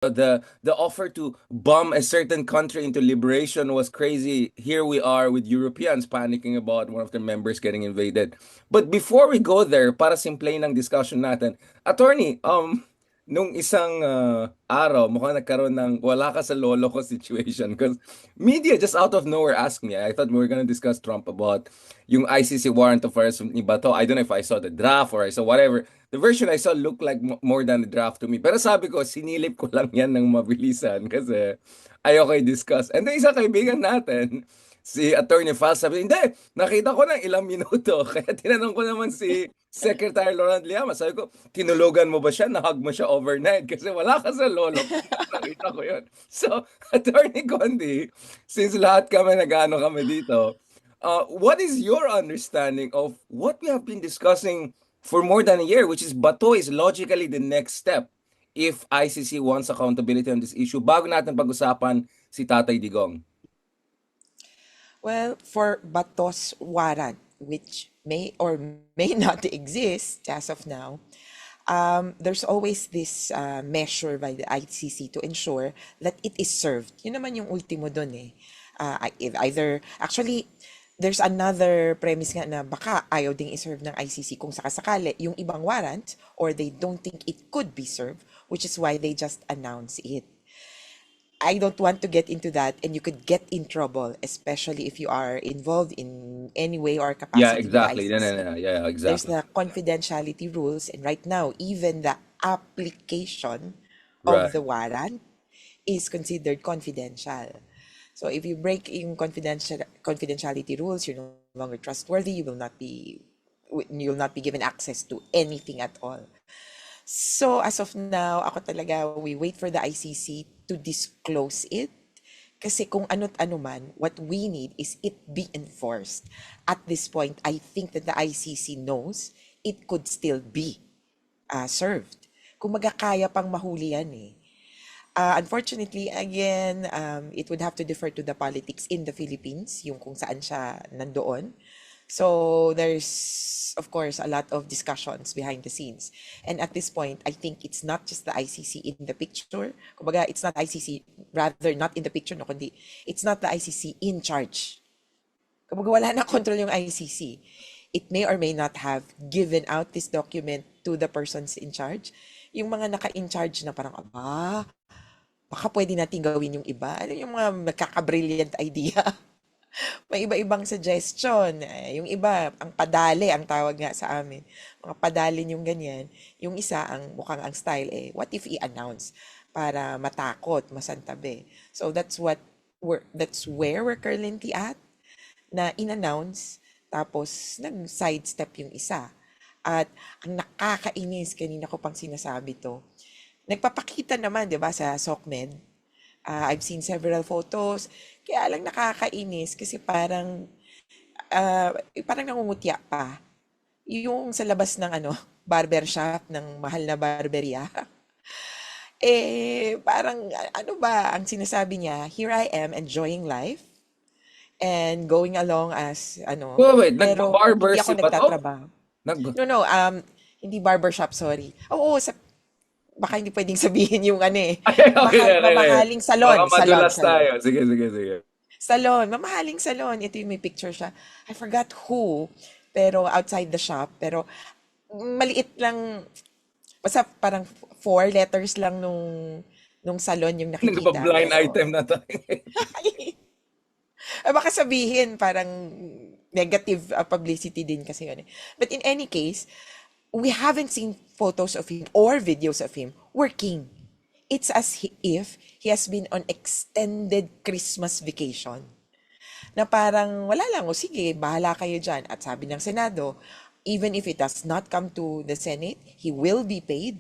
the offer to bomb a certain country into liberation was crazy. Here we are with Europeans panicking about one of their members getting invaded. But before we go there, para simplain ang discussion natin, attorney, nung isang araw, mukhang nagkaroon ng wala ka sa lolo ko situation because media just out of nowhere asked me. I thought we were gonna discuss Trump about yung ICC warrant of arrest ni Bato. I don't know if I saw the draft or I saw whatever. The version I saw looked like more than a draft to me. Pero sabi ko, sinilip ko lang yan ng mabilisan kasi ayoko i-discuss. And then isang kaibigan natin, si Attorney Fal, sabi, hindi, nakita ko ng ilang minuto. Kaya tinanong ko naman si Secretary Laurent Liama. Sabi ko, tinulugan mo ba siya? Nahug mo siya overnight? Kasi wala ka sa lolo. Nakita ko yun. So, Attorney Condi, since lahat kami nag-ano kami dito, what is your understanding of what we have been discussing for more than a year, which is Bato is logically the next step if ICC wants accountability on this issue? Bago natin pag-usapan si Tatay Digong. Well, for Batos warrant, which may or may not exist as of now, there's always this measure by the ICC to ensure that it is served. Yun naman yung ultimo dun eh. Either, actually, there's another premise nga na baka ayaw ding iserve ng ICC kung sakasakali yung ibang warrant or they don't think it could be served, which is why they just announce it. I don't want to get into that, and you could get in trouble, especially if you are involved in any way or Yeah, capacity with the exactly. No, no, ICC. no. Yeah, There's exactly. the confidentiality rules, and right now, even the application of Right. the warrant is considered confidential. So if you break yung confidentiality rules, you're no longer trustworthy. You will not be given access to anything at all. So as of now, ako talaga, we wait for the ICC to disclose it. Kasi kung ano't ano man, what we need is it be enforced. At this point, I think that the ICC knows it could still be served. Kung magkakaya pang mahuli yan eh. Unfortunately, again, it would have to defer to the politics in the Philippines, yung kung saan siya nandoon. So there's, of course, a lot of discussions behind the scenes. And at this point, I think it's not just the ICC in the picture. Kumbaga, it's not ICC, rather not in the picture, no, kundi it's not the ICC in charge. Kumbaga, wala na control yung ICC. It may or may not have given out this document to the persons in charge. Yung mga naka-in charge na parang, baka pwede natin gawin yung iba. Ano yung mga nagkaka-brilliant idea? May iba-ibang suggestion. Yung iba, ang padali, ang tawag nga sa amin. Mga padalin yung ganyan. Yung isa, ang mukhang ang style what if i-announce para matakot, masantabi. So that's where we're currently at, na in-announce, tapos nag-sidestep yung isa. At ang nakakainis, kanina ko pang sinasabi to, nagpapakita naman, di ba, sa SOCMED. I've seen several photos. Kaya lang nakakainis kasi parang nangungutya pa. Yung sa labas ng barber shop ng mahal na barberia. Parang ano ba ang sinasabi niya? Here I am enjoying life and going along as Wait, pero nagpa-barber hindi si ako Bato? nagtatrabaho. Nag No, hindi barbershop, sorry. Oo, baka hindi pwedeng sabihin yung Okay, okay, mahal, okay, okay. mamahaling Baka salon, salon, madulas salon. tayo. Sige, sige, sige. Salon, mamahaling salon. Ito yung may picture siya. I forgot who, pero outside the shop. Pero maliit lang, basta parang 4 letters lang nung salon yung nakikita. Nagpa-blind Pero, item na tayo. baka sabihin parang negative publicity din kasi yun. But in any case, we haven't seen photos of him or videos of him working. It's as if he has been on extended Christmas vacation. Na parang wala lang, o sige, bahala kayo dyan. At sabi ng Senado, even if it does not come to the Senate, he will be paid.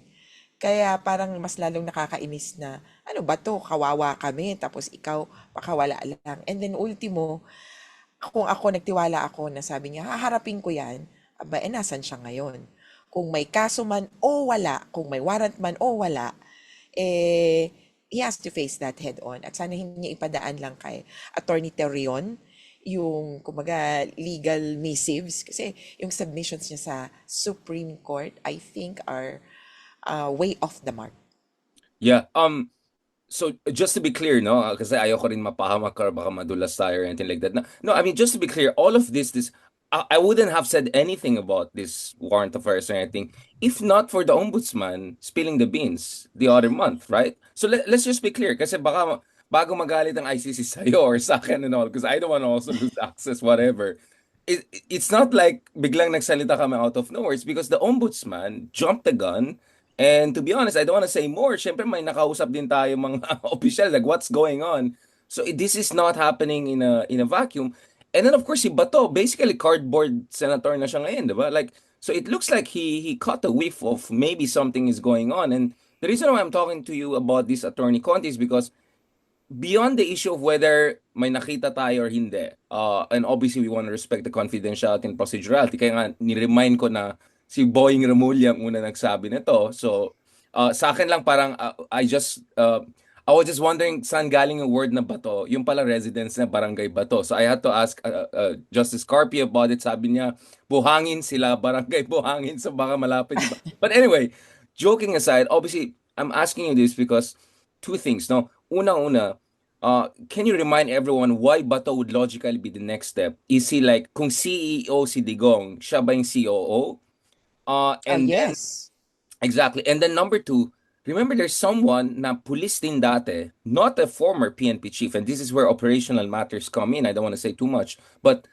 Kaya parang mas lalong nakakainis na, ano ba to, kawawa kami, tapos ikaw, pakawala lang. And then ultimo, kung ako nagtiwala ako na sabi niya, haharapin ko yan, aba, nasan siya ngayon? Kung may kaso man o wala, kung may warrant man o wala, he has to face that head on. At sana hindi niya ipadaan lang kay Attorney Terion yung, kumaga, legal missives. Kasi yung submissions niya sa Supreme Court, I think, are way off the mark. Yeah. So just to be clear, no, kasi ayoko rin mapahamak or baka madulas tayo or anything like that. No, no, I mean just to be clear, all of this I wouldn't have said anything about this warrant of arrest or anything if not for the ombudsman spilling the beans the other month, right? So let's just be clear kasi baka bago magalit ang ICC sa'yo or sa akin and all because I don't want to also lose access, whatever. It's not like biglang nagsalita kami out of nowhere. It's because the ombudsman jumped the gun. And to be honest, I don't want to say more. Siyempre, may nakausap din tayo mga official, like what's going on. So this is not happening in a vacuum. And then of course, si Bato, basically cardboard senator na siya ngayon, di ba? Like, so it looks like he caught a whiff of maybe something is going on. And the reason why I'm talking to you about this attorney Conti is because beyond the issue of whether may nakita tayo or hindi, and obviously we want to respect the confidentiality and procedurality, kaya nga ni-remind ko na si Boying Remulla ang una nagsabi nito. So, sa akin lang parang I was just wondering saan galing yung word na Bato, yung pala residence na Barangay Bato. So I had to ask Justice Carpio about it. Sabi niya, buhangin sila, barangay buhangin, so baka malapit. But anyway, joking aside, obviously, I'm asking you this because two things, no? Una-una, can you remind everyone why Bato would logically be the next step? Is he like, kung CEO si Digong, siya ba yung COO? And then, Yes. exactly. And then number two, remember there's someone na police din dati, not a former PNP chief, and this is where operational matters come in. I don't want to say too much, but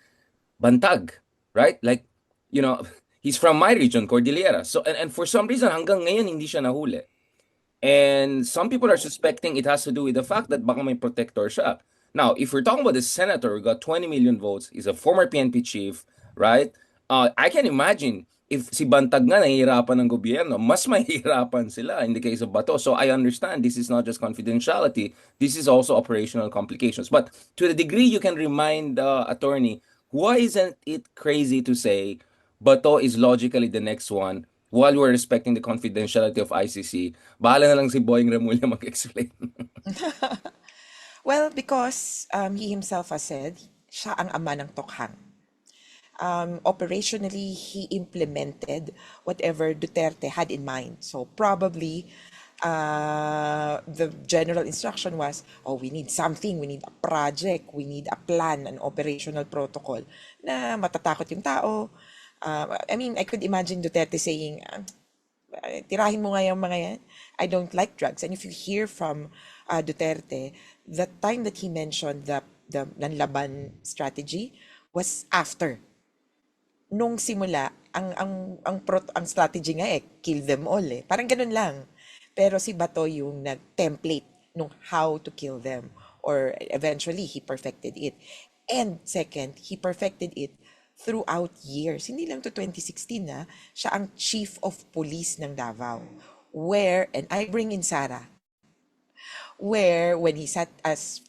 Bantag, right? Like, you know, he's from my region, Cordillera. So, and for some reason, hanggang ngayon, hindi siya nahuli. And some people are suspecting it has to do with the fact that baka may protector siya. Now, if we're talking about the senator who got 20 million votes, he's a former PNP chief, right? I can imagine if si Bantag nga nahihirapan ng gobyerno, mas mahihirapan sila in the case of Bato. So I understand this is not just confidentiality, this is also operational complications. But to the degree you can remind the attorney, why isn't it crazy to say Bato is logically the next one while we're respecting the confidentiality of ICC? Bahala na lang si Boying Remulla mag-explain. Well, because he himself has said, siya ang ama ng tokhang. Operationally, he implemented whatever Duterte had in mind. So probably the general instruction was, oh, we need something, we need a project, we need a plan, an operational protocol na matatakot yung tao. I mean, I could imagine Duterte saying, tirahin mo nga yung mga yan. I don't like drugs. And if you hear from Duterte, the time that he mentioned the nanlaban strategy was after nung simula, ang strategy nga kill them all Parang ganun lang. Pero si Bato yung nag-template nung how to kill them. Or eventually, he perfected it. And second, he perfected it throughout years. Hindi lang to 2016 siya ang chief of police ng Davao. Where, and I bring in Sara, where when he sat as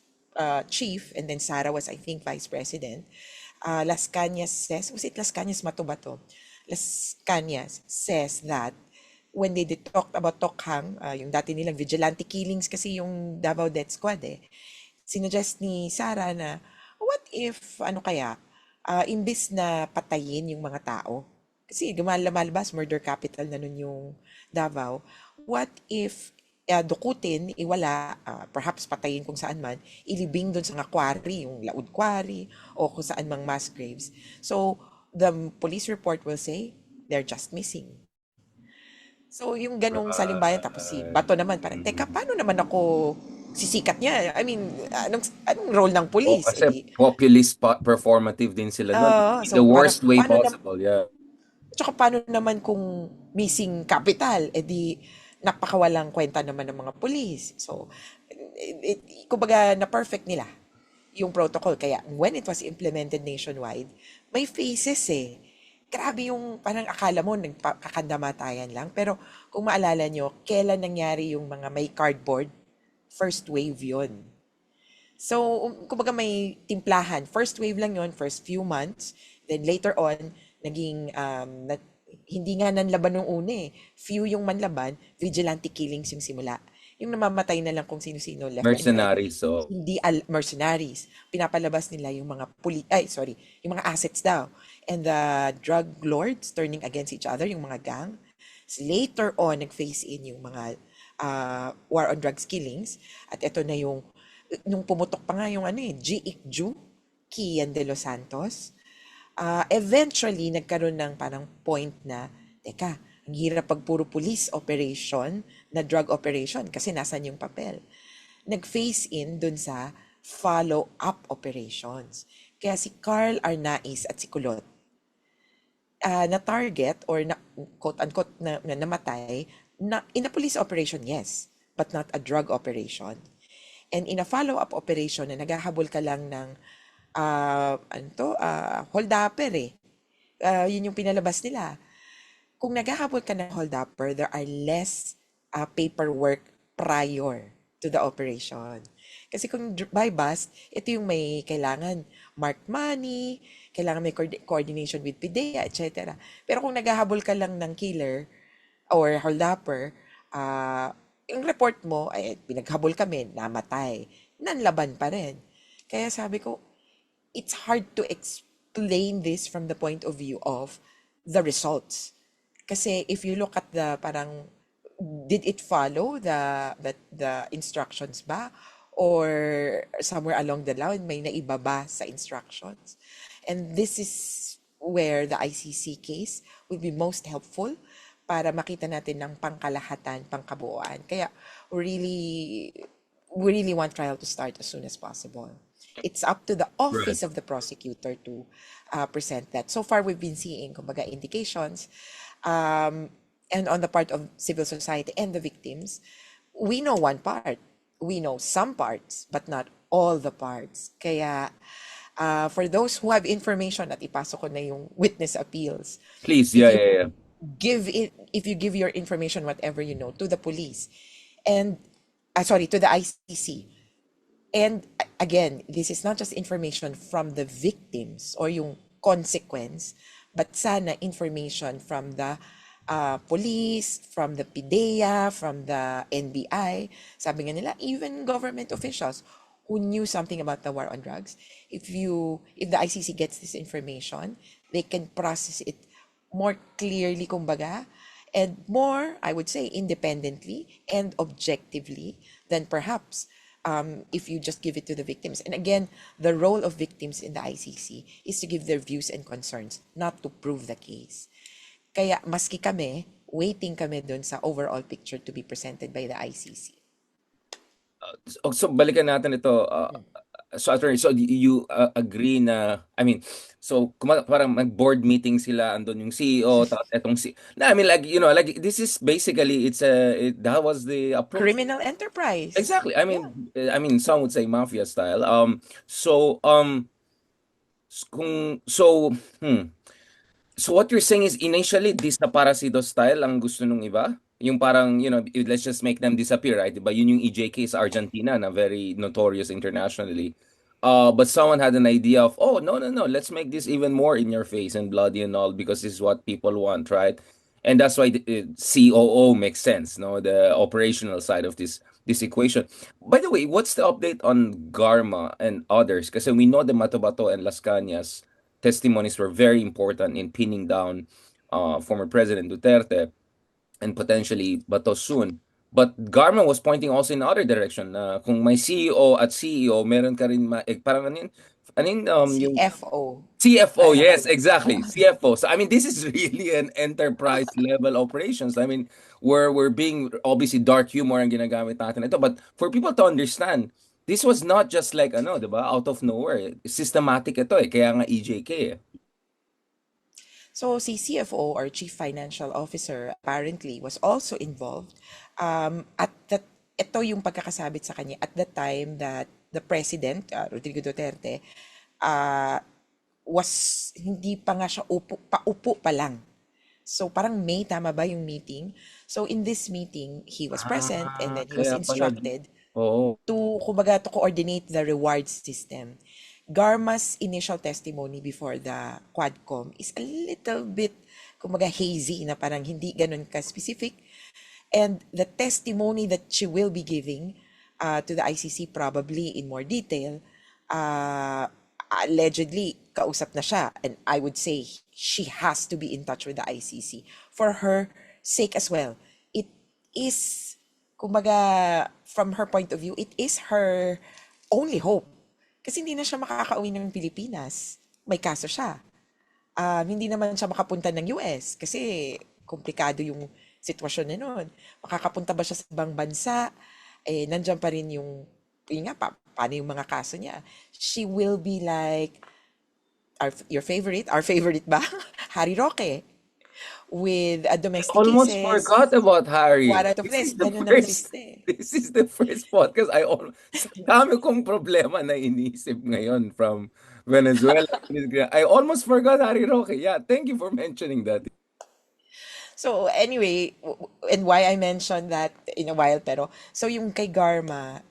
chief, and then Sara was, I think, vice president, Las Cañas says, was it Las Cañas Matubato? Las Cañas says that when they talked about Tokhang, yung dati nilang vigilante killings kasi yung Davao Death Squad sinuggest ni Sara na, what if, ano kaya, imbis na patayin yung mga tao, kasi lumalabas, murder capital na nun yung Davao, what if dukutin, iwala, perhaps patayin kung saan man, ilibing doon sa nga quarry, yung Laud Quarry, o kung saan mang mass graves. So, the police report will say, they're just missing. So, yung ganong salimbayan, tapos si Right. Bato naman, parang, teka, paano naman ako sisikat niya? I mean, anong role ng O police? kasi populist Di, performative din sila nun. In the so parang, worst way possible, yeah. tsaka paano naman kung missing capital? Di, napakawalang kwenta naman ng mga police. So, kumbaga, na-perfect nila yung protocol. Kaya, when it was implemented nationwide, may phases Grabe yung parang akala mo nagkakandamatayan lang. Pero kung maalala nyo, kailan nangyari yung mga may cardboard? First wave yon. So, kumbaga may timplahan. First wave lang yon, first few months. Then later on, naging, hindi nga nanlaban nung una Few yung manlaban, vigilante killings yung simula. Yung namamatay na lang kung sino-sino left and right. Mercenaries, so Hindi mercenaries. Pinapalabas nila yung mga yung mga assets daw. And the drug lords turning against each other, yung mga gang. So later on, nag-face in yung mga war on drugs killings. At ito na yung, nung pumutok pa nga yung G. Ikju, Kian de los Santos, eventually nagkaroon ng parang point na, teka, ang hirap pag puro police operation na drug operation kasi nasan yung papel. Nag-phase in dun sa follow-up operations. Kaya si Carl Arnaiz at si Kulot, na target or na quote-unquote na namatay na in a police operation, yes, but not a drug operation. And in a follow-up operation na naghahabol ka lang ng hold-upper eh. Yun yung pinalabas nila. Kung naghahabol ka ng hold-upper, there are less paperwork prior to the operation. Kasi kung by bust, ito yung may kailangan marked money, kailangan may coordination with PIDEA, etc. Pero kung naghahabol ka lang ng killer or hold-upper, yung report mo, ay pinaghabol kami, namatay, nanlaban pa rin. Kaya sabi ko, it's hard to explain this from the point of view of the results. Kasi if you look at the parang, did it follow the instructions ba? Or somewhere along the line, may naibaba sa instructions? And this is where the ICC case will be most helpful para makita natin ng pangkalahatan, pangkabuuan. Kaya we really want trial to start as soon as possible. It's up to the office of the prosecutor to present that. So far, we've been seeing, kumbaga, indications, and on the part of civil society and the victims, we know one part. We know some parts, but not all the parts. Kaya, for those who have information, at ipasok ko na yung witness appeals. Please, If yeah, you yeah, yeah. if you give your information, whatever you know, to the police, and to the ICC. And again, this is not just information from the victims or yung consequence, but sana information from the police, from the PIDEA, from the NBI. Sabi nga nila, even government officials who knew something about the war on drugs, if the ICC gets this information, they can process it more clearly, kumbaga, and more, I would say, independently and objectively than perhaps if you just give it to the victims. And again, the role of victims in the ICC is to give their views and concerns, not to prove the case. Kaya maski kami, waiting kami dun sa overall picture to be presented by the ICC. So balikan natin ito. So attorney, so you agree na, I mean, so parang mag-board meeting sila, andun yung CEO, tapos etong I mean, like, like this is basically that was the approach. Criminal enterprise. Exactly. I mean, some would say mafia style. So what you're saying is initially this na Parasido style ang gusto nung iba? Yung parang, let's just make them disappear, right? Diba? Yun yung EJK sa Argentina na very notorious internationally. But someone had an idea of, oh, no, let's make this even more in your face and bloody and all because this is what people want, right? And that's why the COO makes sense, no? The operational side of this equation. By the way, what's the update on Garma and others? Kasi we know the Matabato and Las Cañas testimonies were very important in pinning down former President Duterte and potentially Bato soon. But Garma was pointing also in the other direction na kung may CEO at CEO, meron ka rin parang yung CFO. CFO, yes, exactly. CFO. So I mean, this is really an enterprise level operations. I mean, we're being obviously dark humor ang ginagamit natin ito, but for people to understand, this was not just like diba, out of nowhere. Systematic ito kaya nga EJK So si CFO or Chief Financial Officer apparently was also involved at that ito yung pagkakasabit sa kanya at the time that the President, Rodrigo Duterte, was hindi pa nga siya paupo pa lang. So parang May, tama ba yung meeting? So in this meeting, he was present and then he was instructed to coordinate the reward system. Garma's initial testimony before the Quadcom is a little bit, hazy na parang hindi ganun ka-specific. And the testimony that she will be giving to the ICC probably in more detail, allegedly, kausap na siya. And I would say she has to be in touch with the ICC for her sake as well. It is Kumbaga, from her point of view, it is her only hope. Kasi hindi na siya makakauwi ng Pilipinas. May kaso siya. Hindi naman siya makapunta ng US kasi komplikado yung sitwasyon niya noon. Makakapunta ba siya sa ibang bansa? Eh, nandiyan pa rin yung nga, paano yung mga kaso niya? She will be like, our favorite ba? Harry Roque, with domestic Almost cases, forgot about Harry. warrant of This is arrest, the ganun ang first siste. this is the first podcast sa dami kong problema na inisip ngayon from Venezuela. I almost forgot Harry Roque. Yeah, thank you for mentioning that. So anyway, and why I mentioned that in a while, pero so yung kay Garma,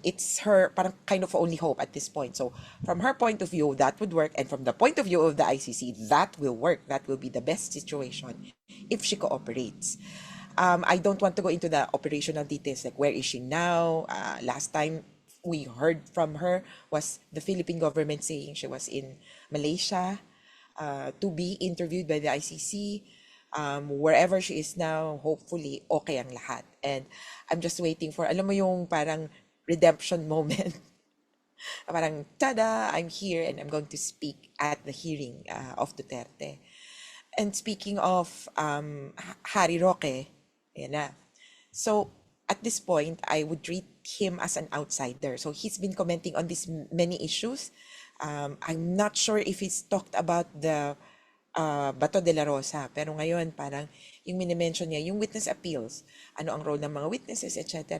it's her parang kind of only hope at this point. So from her point of view, that would work, and from the point of view of the ICC, that will work. That will be the best situation if she cooperates. I don't want to go into the operational details, like where is she now? Last time we heard from her was the Philippine government saying she was in Malaysia to be interviewed by the ICC. Wherever she is now, hopefully, okay ang lahat. And I'm just waiting for, alam mo yung parang redemption moment. Parang, tada, I'm here and I'm going to speak at the hearing of Duterte. And speaking of Harry Roque, yan na. So, at this point, I would treat him as an outsider. So, he's been commenting on these many issues. I'm not sure if he's talked about the Bato de la Rosa. Pero ngayon, parang yung minimension niya, yung witness appeals, ano ang role ng mga witnesses, etc.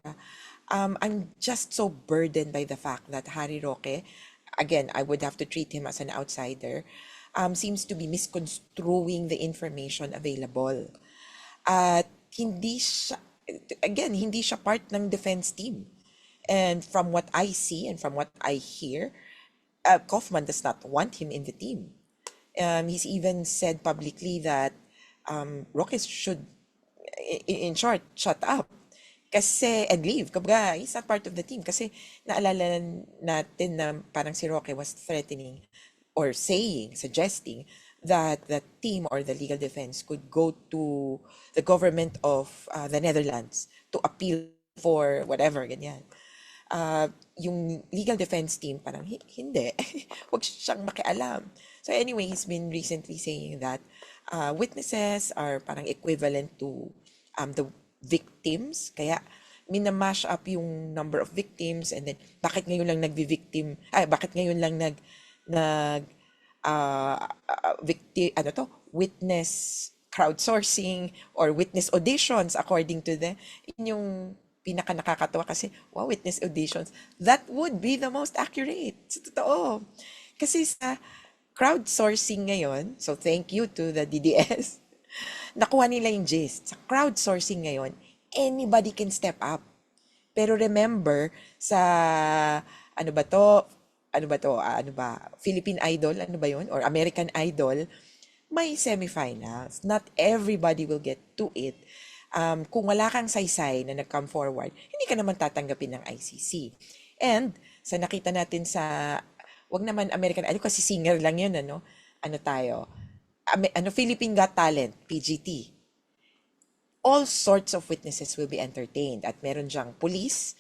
I'm just so burdened by the fact that Harry Roque, again, I would have to treat him as an outsider, seems to be misconstruing the information available. At hindi siya, again, hindi siya part ng defense team. And from what I see and from what I hear, Kaufman does not want him in the team. He's even said publicly that Roque should, in short, shut up. Kasi, and leave. Kumbaga, he's not part of the team. Kasi naalala natin na parang si Roque was threatening or saying, suggesting that the team or the legal defense could go to the government of the Netherlands to appeal for whatever, ganyan. Yung legal defense team, parang hindi. Huwag siyang makialam. So anyway, he's been recently saying that witnesses are parang equivalent to the victims. Kaya minamash up yung number of victims, and then bakit ngayon lang bakit ngayon lang witness crowdsourcing or witness auditions according to them. Yun yung pinaka nakakatawa kasi, wow, witness auditions, that would be the most accurate. Sa totoo. Kasi sa crowdsourcing ngayon, so thank you to the DDS, nakuha nila yung gist. Sa crowdsourcing ngayon, anybody can step up. Pero remember, sa Philippine Idol, ano ba yun? Or American Idol, may semifinals. Not everybody will get to it. Kung wala kang saysay na nag-come forward, hindi ka naman tatanggapin ng ICC. And sa nakita natin sa, wag naman American Idol kasi singer lang yun, Philippine Got Talent, PGT. All sorts of witnesses will be entertained. At meron diyang police,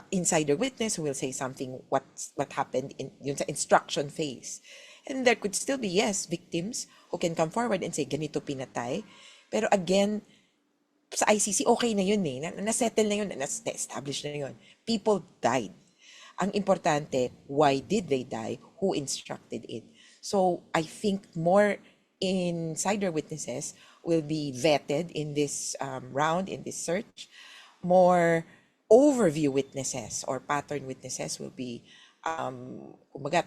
insider witness who will say something what happened in yun sa instruction phase. And there could still be, yes, victims who can come forward and say, ganito pinatay. Pero again, sa ICC, okay na yun eh. Na-settle na yun, na-establish na yun. People died. Ang importante, why did they die? Who instructed it? So, I think more insider witnesses will be vetted in this round, in this search. More overview witnesses or pattern witnesses will be,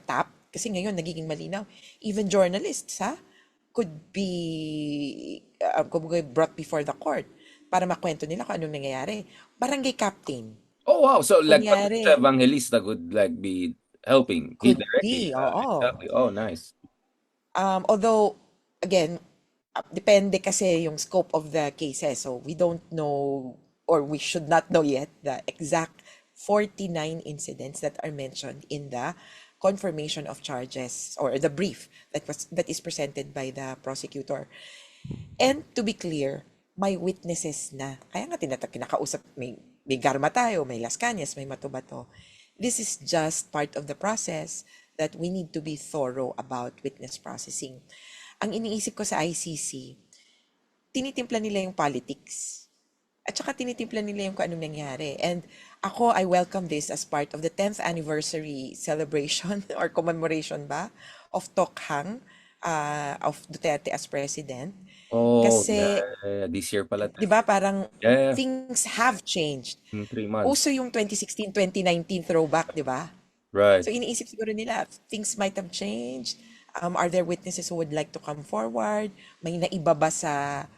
tap. Kasi ngayon, nagiging malinaw. Even journalists, could be brought before the court para makwento nila kung anong nangyayari. Barangay captain. Oh wow, so like Kunyari, Patricia Evangelista could like be helping could directly. be, oo. Exactly. Oh, nice. Although, again, depende kasi yung scope of the cases. So, we don't know, or we should not know yet, the exact 49 incidents that are mentioned in the confirmation of charges or the brief that is presented by the prosecutor. And to be clear, may witnesses na. Kaya nga kinakausap, may Garma tayo, may Las Cañas, may Matubato. This is just part of the process that we need to be thorough about witness processing. Ang iniisip ko sa ICC, tinitimpla nila yung politics. At saka tinitimpla nila yung kung anong nangyari. And ako, I welcome this as part of the 10th anniversary celebration or commemoration ba of Tokhang, of Duterte as president. Oh, Kasi, this year pala. di ba, parang Yeah, things have changed. in 3 months. Uso yung 2016, 2019 throwback, di ba? Right. So iniisip siguro nila, things might have changed. Are there witnesses who would like to come forward? May naiba ba sa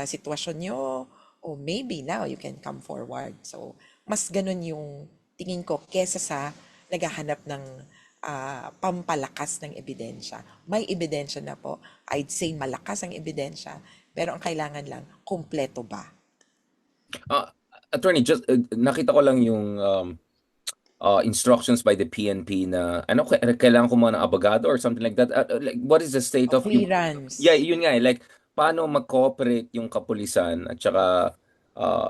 sitwasyon nyo? O maybe now you can come forward. So mas ganun yung tingin ko kesa sa naghahanap ng pampalakas ng ebidensya. May ebidensya na po. I'd say malakas ang ebidensya. Pero ang kailangan lang, kumpleto ba? Attorney, just nakita ko lang yung instructions by the PNP na kailangan ko mga ng abogado or something like that. Like, what is the state O of clearance. Yeah, yun nga like paano mag-cooperate yung kapulisan at saka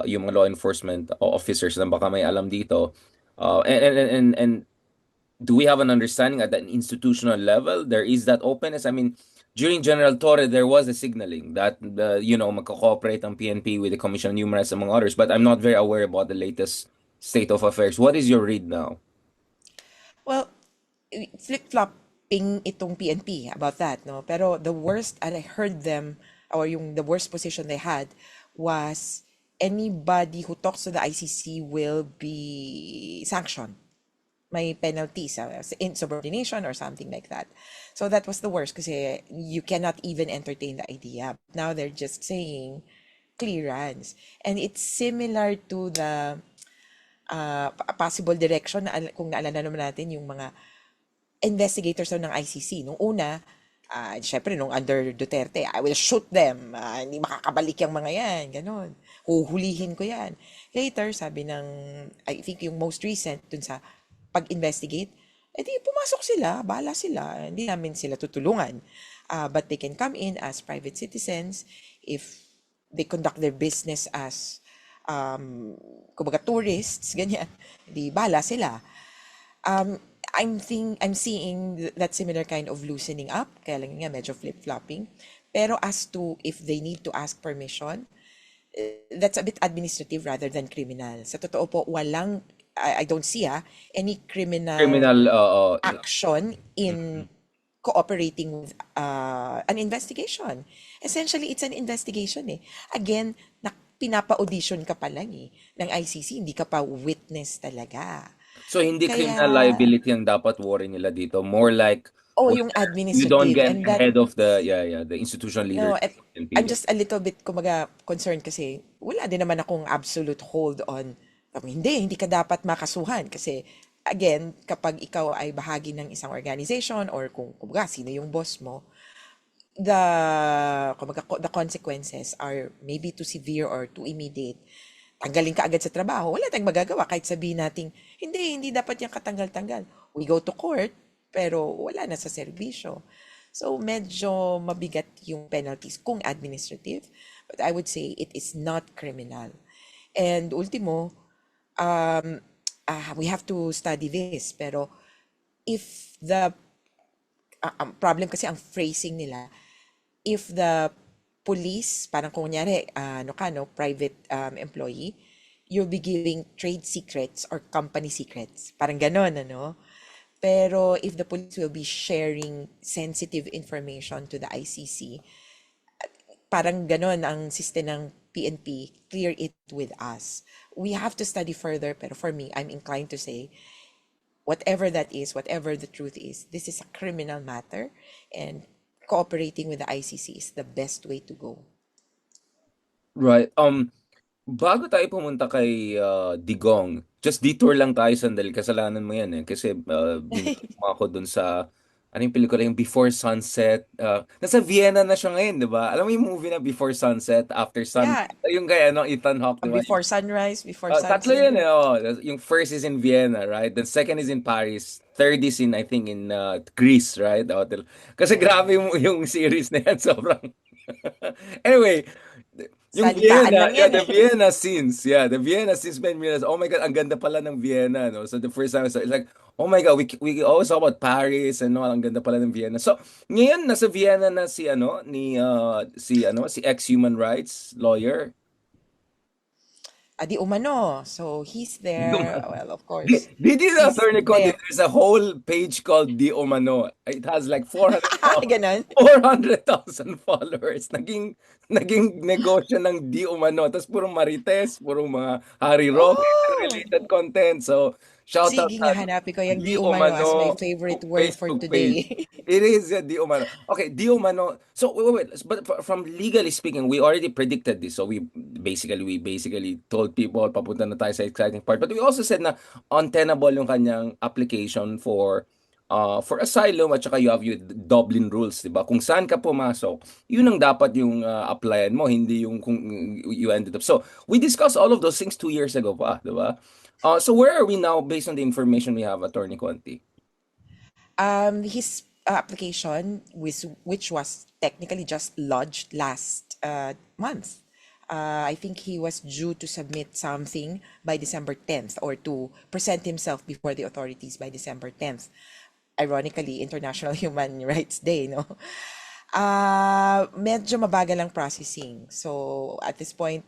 yung mga law enforcement officers na baka may alam dito. And do we have an understanding at an institutional level there is that openness? I mean, during General Torre, there was a signaling that magko-cooperate ang PNP with the Commission on Human Rights among others, but I'm not very aware about the latest state of affairs. What is your read now? Well, flip-flopping itong PNP about that, no? Pero the worst, and I heard them, or the worst position they had was anybody who talks to the ICC will be sanctioned. May penalties, insubordination or something like that. So that was the worst kasi you cannot even entertain the idea. Now they're just saying clearance. And it's similar to the possible direction na kung naalala naman natin yung mga investigators ng ICC. Nung una, syempre nung under Duterte, I will shoot them. Hindi makakabalik yung mga yan. Ganon. Huhulihin ko yan. Later, sabi ng, I think yung most recent dun sa pag-investigate, edi pumasok sila, bahala sila. Hindi namin sila tutulungan. But they can come in as private citizens if they conduct their business as kumbaga tourists, ganyan. Di bala sila. I'm seeing that similar kind of loosening up, kaya lang nga medyo flip-flopping. Pero as to if they need to ask permission, that's a bit administrative rather than criminal. Sa totoo po, I don't see any criminal action in cooperating with an investigation. Essentially, it's an investigation eh. Again, pinapa-audition ka pa lang eh ng ICC, hindi ka pa witness talaga. So hindi criminal liability ang dapat worry nila dito, more like yung administrative. You don't get ahead of the institutional No, leadership. I'm just a little bit kumaga concerned kasi wala din naman akong absolute hold on hindi ka dapat makasuhan kasi again, kapag ikaw ay bahagi ng isang organization or kung kumbaga sino yung boss mo, the consequences are maybe too severe or too immediate. Tanggalin ka agad sa trabaho, wala tayong magagawa kahit sabihin natin, hindi dapat yung katanggal-tanggal. We go to court, pero wala na sa serbisyo. So medyo mabigat yung penalties kung administrative, but I would say it is not criminal. And ultimo, we have to study this, pero if the problem kasi ang phrasing nila, if the police, parang kung kunyari, private employee, you'll be giving trade secrets or company secrets. Parang ganon, Pero if the police will be sharing sensitive information to the ICC, parang ganon ang system ng PNP, clear it with us. We have to study further, pero for me, I'm inclined to say, whatever that is, whatever the truth is, this is a criminal matter, and cooperating with the ICC is the best way to go. Right. Bago tayo pumunta kay Digong, just detour lang tayo sandali. Kasalanan mo yan eh. Kasi binigyan mo ako dun sa, yung pelikula, yung Before Sunset. Nasa Vienna na siya ngayon, di ba? Alam mo yung movie na Before Sunset, After Sunset? Yeah. Yung kaya, Ethan Hawke, di ba? Before sunrise, before sunset. Tatlo yun eh. Yung first is in Vienna, right? The second is in Paris. Third is I think, in Greece, right? Kasi grabe yung series na yan. Sobrang... Anyway, Yung Salitaan Vienna, lang yeah, yan the eh. Vienna scenes. Yeah, the Vienna scenes made me realize, oh my God, ang ganda pala ng Vienna, no? So the first time I saw it, it's like, oh my God, we always talk about Paris and all, ang ganda pala ng Vienna. So, ngayon nasa Vienna na si ano, si ex-human rights lawyer. Adi umano. So he's Yung there. Well, of course, did you know, he's Attorney Conde, there. there's a whole page called Di Umano. It has like 400,000 Ganon. 400,000 followers. Naging negosyo ng Di Umano. Tapos puro marites, puro mga Harry Roque Oh! related content. So, shout out Sige nga, sa hanapin ko yung Di di umano as my Umano favorite word for Facebook page. today. It is Di Umano. Okay, Di Umano. So wait. But from legally speaking, we already predicted this. So we basically told people papunta na tayo sa exciting part. But we also said na untenable yung kanyang application for asylum at saka you have yung Dublin rules, 'di ba? Kung saan ka pumasok, yun ang dapat yung applyan mo, hindi yung kung you ended up. So we discussed all of those things 2 years ago pa, 'di ba? So where are we now based on the information we have, Attorney Conti? His application, which was technically just lodged last month. I think he was due to submit something by December 10th or to present himself before the authorities by December 10th. Ironically, International Human Rights Day, no? Medyo mabagal ang processing. So, at this point,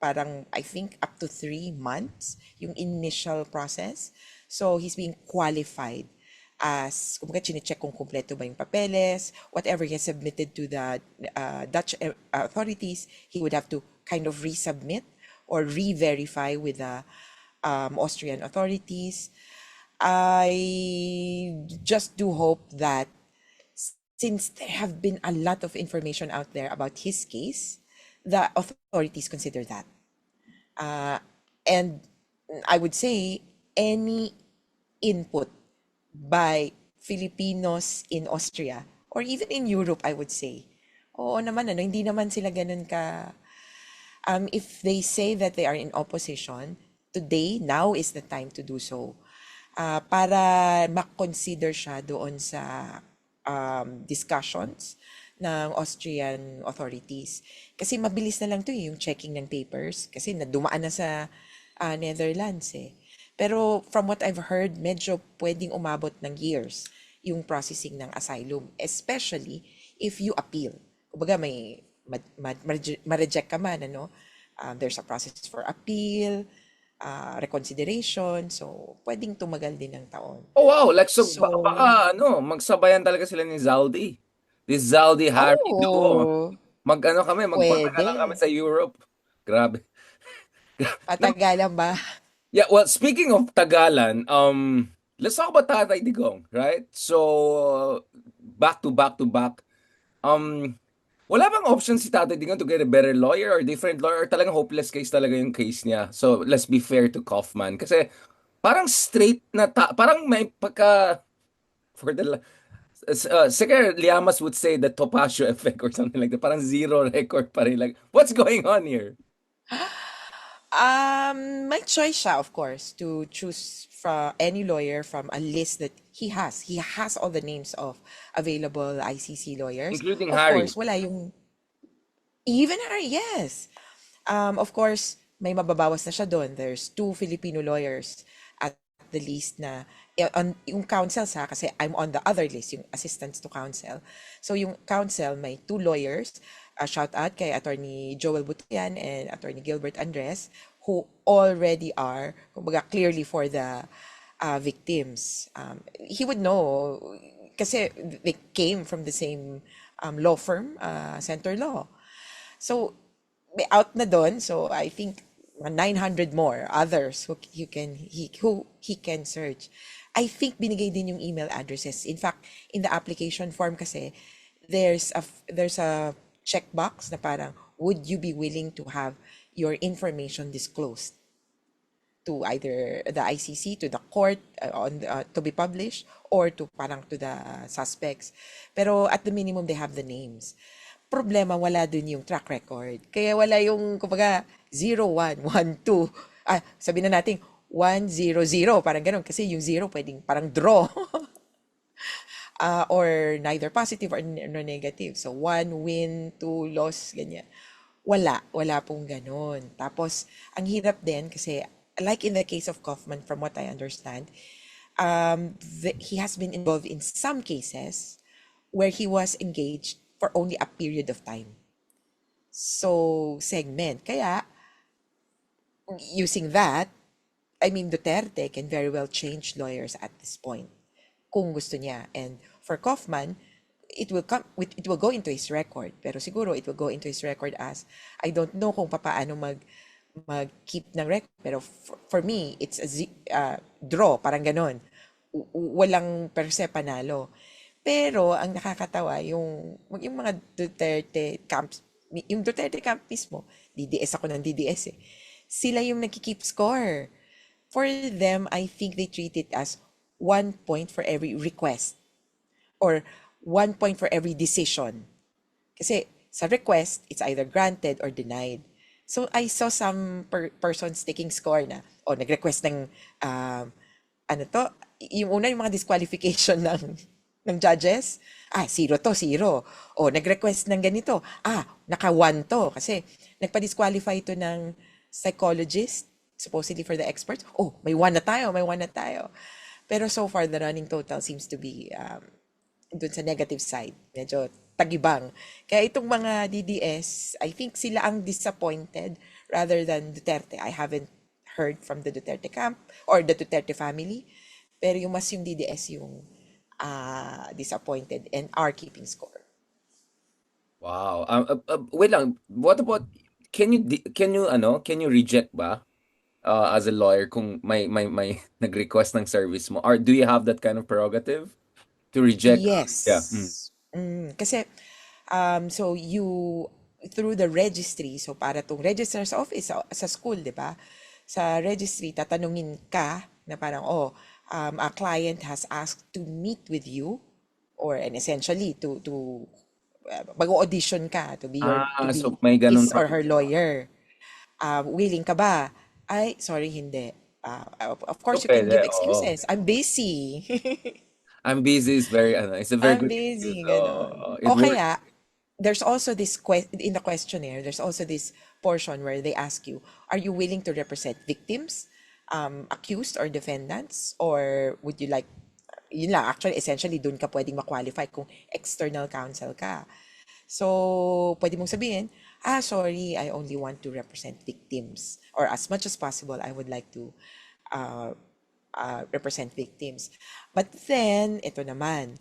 parang, I think, up to 3 months yung initial process. So, he's being qualified as, kumbaga, chine-check kung kumpleto ba yung papeles, whatever he has submitted to the Dutch authorities, he would have to kind of resubmit or re-verify with the Austrian authorities. I just do hope that since there have been a lot of information out there about his case, the authorities consider that. And I would say any input by Filipinos in Austria or even in Europe, I would say, oo naman, ano, hindi naman sila ganun ka. If they say that they are in opposition, today, now is the time to do so. Para makonsider siya doon sa discussions ng Austrian authorities. Kasi mabilis na lang to yung checking ng papers. Kasi dumaan na sa Netherlands eh. Pero from what I've heard, medyo pwedeng umabot ng years yung processing ng asylum. Especially if you appeal. Kumbaga may ma-reject ka man, ano? There's a process for appeal, reconsideration. So, pwedeng tumagal din ng taon. Oh wow, like so So, baka ano, magsabayan talaga sila ni Zaldi. This Zaldi Harry duo. oh, Mag-ano kami, magpatagalan kami pwede. sa Europe. Grabe. No, Patagalan ba? yeah, well, speaking of Tagalan, let's talk about Tatay Digong, right? So, back to back to back. Um, wala bang option si Tatay Digong to get a better lawyer or different lawyer or talagang hopeless case talaga yung case niya? So, let's be fair to Kaufman. Kasi parang straight na parang may pagka for the Siguro Liamas would say the Topacio effect or something like that. Parang zero record pa rin. Like, what's going on here? My choice siya, of course, to choose from any lawyer from a list that he has. He has all the names of available ICC lawyers. Including Of Harry. course, wala yung even her, yes. Of course, may mababawas na siya doon. There's two Filipino lawyers at the least na on yung counsel sa kasi I'm on the other list, yung assistants to counsel. So yung counsel may two lawyers. Shout out kay Attorney Joel Butian and Attorney Gilbert Andres who already are kumbaga clearly for the victims. He would know kasi they came from the same law firm, Center Law. So, may out na doon. So, I think 900 more others who he can search. I think binigay din yung email addresses. In fact, in the application form kasi, there's a checkbox na parang, would you be willing to have your information disclosed to either the ICC, to the court, to be published, or to parang to the suspects. Pero at the minimum, they have the names. Problema, wala dun yung track record. Kaya wala yung, kumbaga, 01, 12, sabi na natin, 100, parang ganun. Kasi yung 0 pwedeng parang draw. Or neither positive or negative. So, 1 win, 2 loss, ganyan. wala pong ganun. Tapos, ang hirap din kasi, like in the case of Kaufman, from what I understand, he has been involved in some cases where he was engaged for only a period of time. So, segment. Kaya, using that, I mean, Duterte can very well change lawyers at this point kung gusto niya. And for Kaufman, it will go into his record. Pero siguro it will go into his record as I don't know kung papaano mag-keep ng record. Pero for me, it's a draw, parang ganon. Walang per se panalo. Pero ang nakakatawa, yung mga Duterte camps, yung Duterte camp mismo, DDS ako ng DDS eh. Sila yung nagki-keep score. For them, I think they treat it as 1 point for every request or 1 point for every decision. Kasi sa request, it's either granted or denied. So I saw some persons taking score na, o nag-request ng, ano to, yung una yung mga disqualification ng judges, 0 to, 0. O nag-request ng ganito, naka 1 to. Kasi nagpa-disqualify to ng psychologist, supposedly for the experts. May 1 na tayo, may 1 na tayo. Pero so far, the running total seems to be dun sa negative side. Medyo tagibang. Kaya itong mga DDS, I think sila ang disappointed rather than Duterte. I haven't heard from the Duterte camp or the Duterte family. Pero yung mas yung DDS yung disappointed and are keeping score. Wow. Wait lang. What about can you reject ba as a lawyer kung may nag-request ng service mo? Or do you have that kind of prerogative to reject? Yeah. Yes. Kasi, so through the registry, so para tong registrar's office sa school, di ba? Sa registry, tatanungin ka na parang, a client has asked to meet with you and essentially to mag-audition ka to be So may ganun his or her lawyer. Willing ka ba? Ay, sorry, hindi. Of course, So you can give pwede, oo. excuses. I'm busy. I'm busy is it's a very I'm good excuse. busy, ganon. It O works. kaya, there's also this in the questionnaire, there's also this portion where they ask you, are you willing to represent victims, accused or defendants, or would you like, yun lang, actually, essentially, dun ka pwedeng ma-qualify kung external counsel ka. So, pwede mong sabihin, sorry, I only want to represent victims. Or as much as possible, I would like to uh, represent victims. But then, ito naman,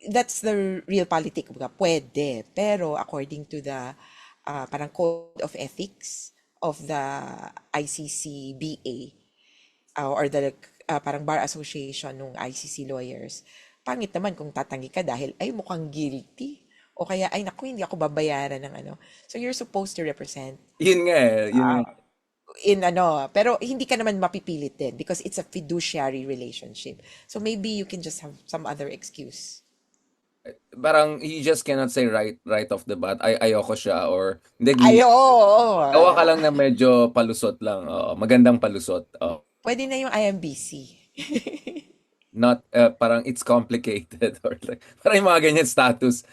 that's the real politic. Pwede. Pero according to the parang code of ethics of the ICC-BA or the parang bar association ng ICC lawyers, pangit naman kung tatanggi ka dahil ay mukhang guilty. O kaya, ay naku, hindi ako babayaran ng ano. So you're supposed to represent Yun nga eh. Yun nga. in pero hindi ka naman mapipilit din because it's a fiduciary relationship. So maybe you can just have some other excuse. Parang you just cannot say right off the bat, ayoko siya or hindi, gawa ka lang na medyo palusot lang. Magandang palusot. Pwede na yung IMBC. Not parang it's complicated or like parang yung mga ganyan status.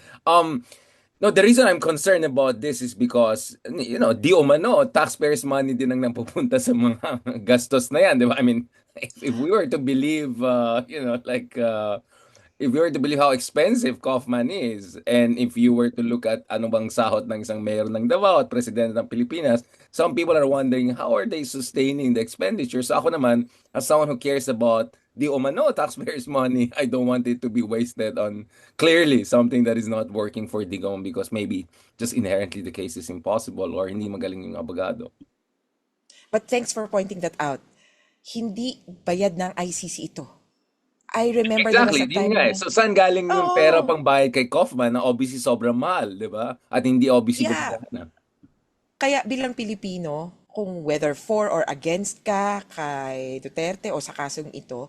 No, the reason I'm concerned about this is because di umano taxpayers money din ang napupunta sa mga gastos na yan, di ba? I mean, if we were to believe if you were to believe how expensive Kaufman is, and if you were to look at ano bang sahot ng isang mayor ng Davao at presidente ng Pilipinas, some people are wondering how are they sustaining the expenditure. So ako naman, as someone who cares about the umano taxpayers' money, I don't want it to be wasted on clearly something that is not working for Digong because maybe just inherently the case is impossible or hindi magaling yung abogado. But thanks for pointing that out. Hindi bayad ng ICC ito. I remember Exactly, there was a time nga eh. So saan galing yung pera pang bayad kay Kaufman na obviously sobrang mahal, di ba? At hindi obviously gumagana. Kaya bilang Pilipino, kung whether for or against ka kay Duterte o sa kasong ito,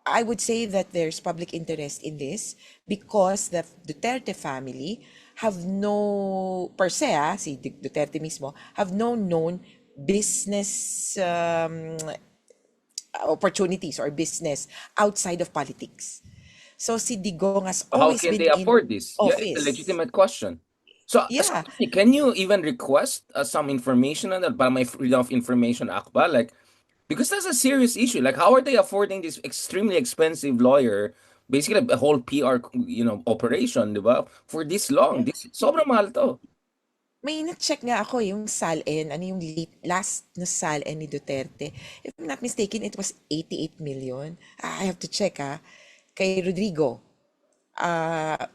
I would say that there's public interest in this because the Duterte family have no, per se, si Duterte mismo, have no known business opportunities or business outside of politics. So si Digong has How always can been they in afford this? Yeah, it's a office. legitimate question. So, Yeah. can you even request some information on that? Para may Freedom of Information Act ba? Like, because that's a serious issue. Like, how are they affording this extremely expensive lawyer, basically a whole PR, operation, di ba? For this long. This, sobrang mahal to. May na-check nga ako yung SALN, ano yung last na SALN ni Duterte. If I'm not mistaken, it was 88 million. I have to check Kay Rodrigo, ah,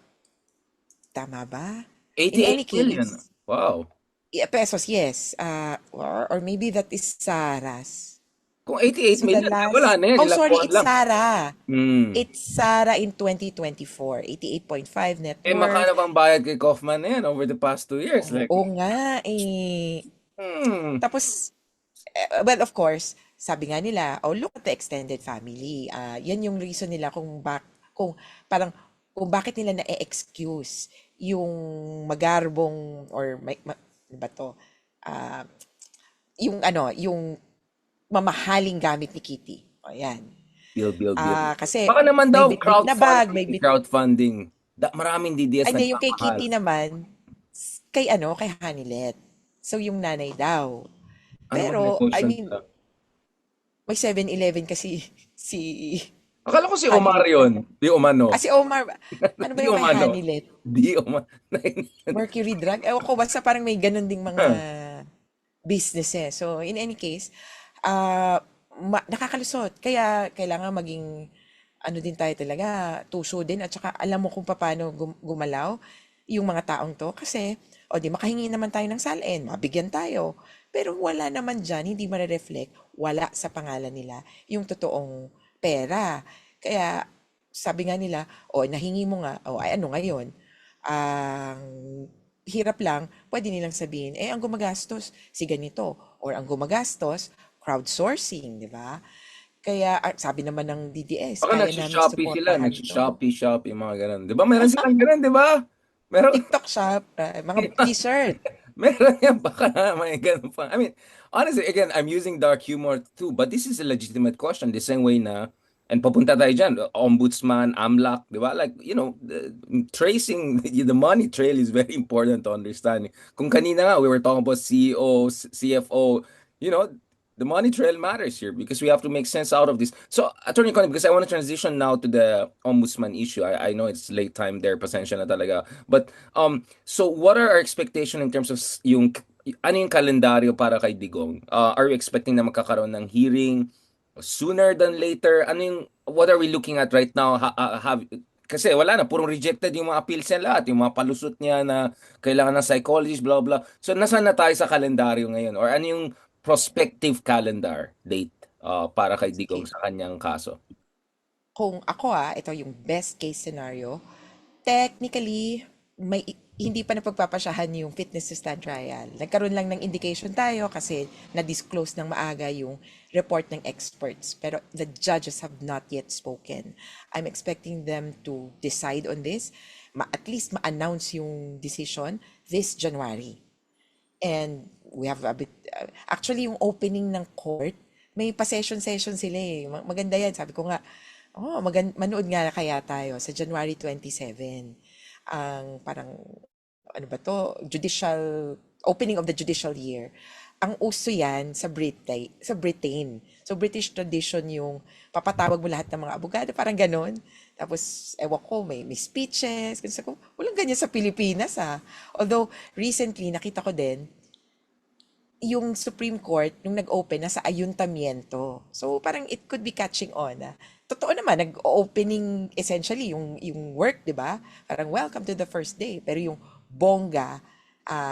tama ba? In any 88 million. case, Wow. yeah, pesos, yes. Or maybe that is Sara's. Kung 88 So the million, wala last, na yan. oh Ilang sorry, buwan it's lang. Sara. Hmm. It's Sara in 2024. 88.5 net Magkano worth. bang bayad kay Kaufman na yan over the past 2 years? Like, Oo nga eh. hmm. Tapos, well, of course, sabi nga nila, oh, look at the extended family. Yan yung reason nila kung parang kung bakit nila na-excuse yung magarbong or ano ba to? Ah, yung ano, yung mamahaling gamit ni Kitty. O yan. Bill. Kasi Baka naman may daw bitbit na bag, crowdfunding, may bit crowdfunding. Maraming DDS ano yung kay nagmamahal. Kitty naman, kay Hanilet. So yung nanay daw. Ano bang Pero I negosyo mean, nila? may 7-Eleven kasi si Akala ko si Omar Hanilet. yun. Di umano. Si Omar, ano ba Di yung kay umano. Hanilet? Di umano. Mercury Drug? Ewan ko, basta parang may ganun ding mga Huh. businesses. So, in any case, nakakalusot. Kaya, kailangan maging, ano din tayo talaga, tuso din. At saka, alam mo kung paano gumalaw yung mga taong to. Kasi, o di, makahingi naman tayo ng salin, mabigyan tayo. Pero wala naman dyan, hindi reflect wala sa pangalan nila yung totoong pera. Kaya, sabi nga nila, o nahingi mo nga, o ay ano ngayon, ang hirap lang, pwede nilang sabihin, ang gumagastos, si ganito. Or ang gumagastos, crowdsourcing, di ba? Kaya, sabi naman ng DDS, Baka kaya naming nag-Shopee sila. suportahan to. Nag-Shopee, mga ganun. Di ba? Meron silang ganun, di ba? Meron. TikTok shop, mga t-shirt. Meron yan. Baka may ganun pa. I mean, honestly, again, I'm using dark humor too, but this is a legitimate question. The same way na, and papunta tayo dyan, ombudsman, AMLAC, di ba? Like, tracing the money trail is very important to understand. Kung kanina nga, we were talking about CEO, CFO, you know, the money trail matters here because we have to make sense out of this. So, Attorney Connie, because I want to transition now to the ombudsman issue. I know it's late time there, pasensya na talaga. But, so what are our expectation in terms of ano yung kalendaryo para kay Digong? Are you expecting na magkakaroon ng hearing sooner than later? What are we looking at right now? Kasi wala na, purong rejected yung mga appeals niya lahat, yung mga palusot niya na kailangan ng psychologist, blah, blah. So, nasaan na tayo sa kalendaryo ngayon? Or ano yung prospective calendar date para kay Digong Sige. sa kanyang kaso? Kung ako ito yung best case scenario, technically, hindi pa napagpapasyahan yung fitness to stand trial. Nagkaroon lang ng indication tayo kasi na-disclose ng maaga yung report ng experts. Pero the judges have not yet spoken. I'm expecting them to decide on this. At least ma-announce yung decision this January. And we have a bit, actually yung opening ng court, may pa-session sila eh. Maganda yan. Sabi ko nga, manood nga kaya tayo sa January 27. Ang parang, ano ba to? Opening of the judicial year. Ang uso yan sa Britain. So, British tradition yung papatawag mo lahat ng mga abogado, parang ganon. Tapos, ewan ko, may speeches. Kasi ko, walang ganyan sa Pilipinas Although, recently, nakita ko din, yung Supreme Court, nung nag-open, nasa ayuntamiento. So, parang it could be catching on. Totoo naman, nag-opening essentially yung work, di ba? Parang welcome to the first day. Pero yung bongga,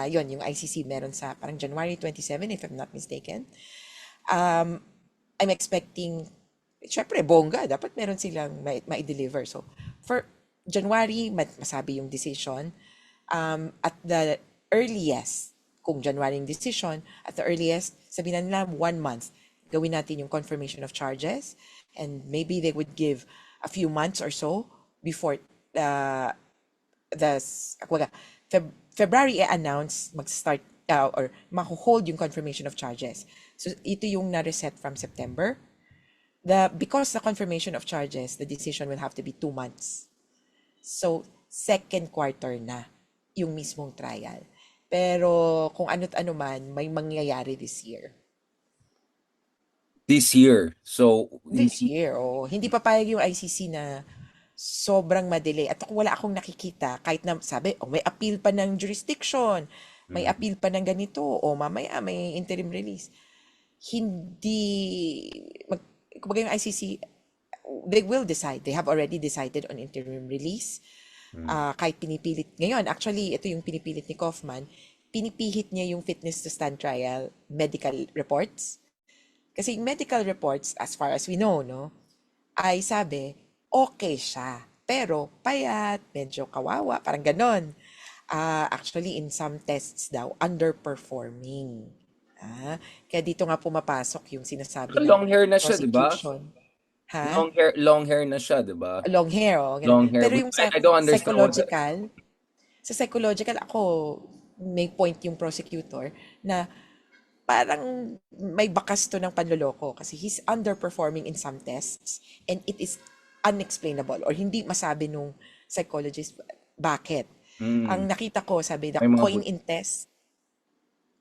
yon yung ICC meron sa parang January 27, if I'm not mistaken. I'm expecting, syempre, bongga, dapat meron silang ma-deliver. So, for January, masabi yung decision. At the earliest, kung January yung decision, at the earliest, sabihin na nila 1 month, gawin natin yung confirmation of charges, and maybe they would give a few months or so before February i-announce, mag-start or makuhold yung confirmation of charges. So, ito yung na-reset from September. Because the confirmation of charges, the decision will have to be 2 months. So, second quarter na. yung mismong trial. Pero kung ano't ano man, may mangyayari this year. This year. So, This hindi. year, oh. Hindi papayag yung ICC na sobrang madelay. At wala akong nakikita, kahit na sabi, oh, may appeal pa ng jurisdiction, may Mm. appeal pa ng ganito, o mamaya may interim release. Hindi, mag, kumbaga yung ICC, they will decide. They have already decided on interim release. Mm. Kahit pinipilit, ngayon, actually, ito yung pinipilit ni Kaufman, pinipihit niya yung fitness to stand trial medical reports. Kasi yung medical reports, as far as we know, no, ay sabi, okay siya. Pero payat, medyo kawawa, parang ganon. Actually, in some tests daw, underperforming. Kaya dito nga pumapasok yung sinasabi ng Long hair na siya, di ba? prosecution. Ha? Long hair na siya, di ba? Long hair, oh, ganun. Long hair. Pero Which yung sa I don't understand what that. psychological, sa psychological, ako, may point yung prosecutor na parang may bakas to ng panloloko kasi he's underperforming in some tests and it is unexplainable or hindi masabi nung psychologist bakit. Mm. Ang nakita ko, sabi, May mga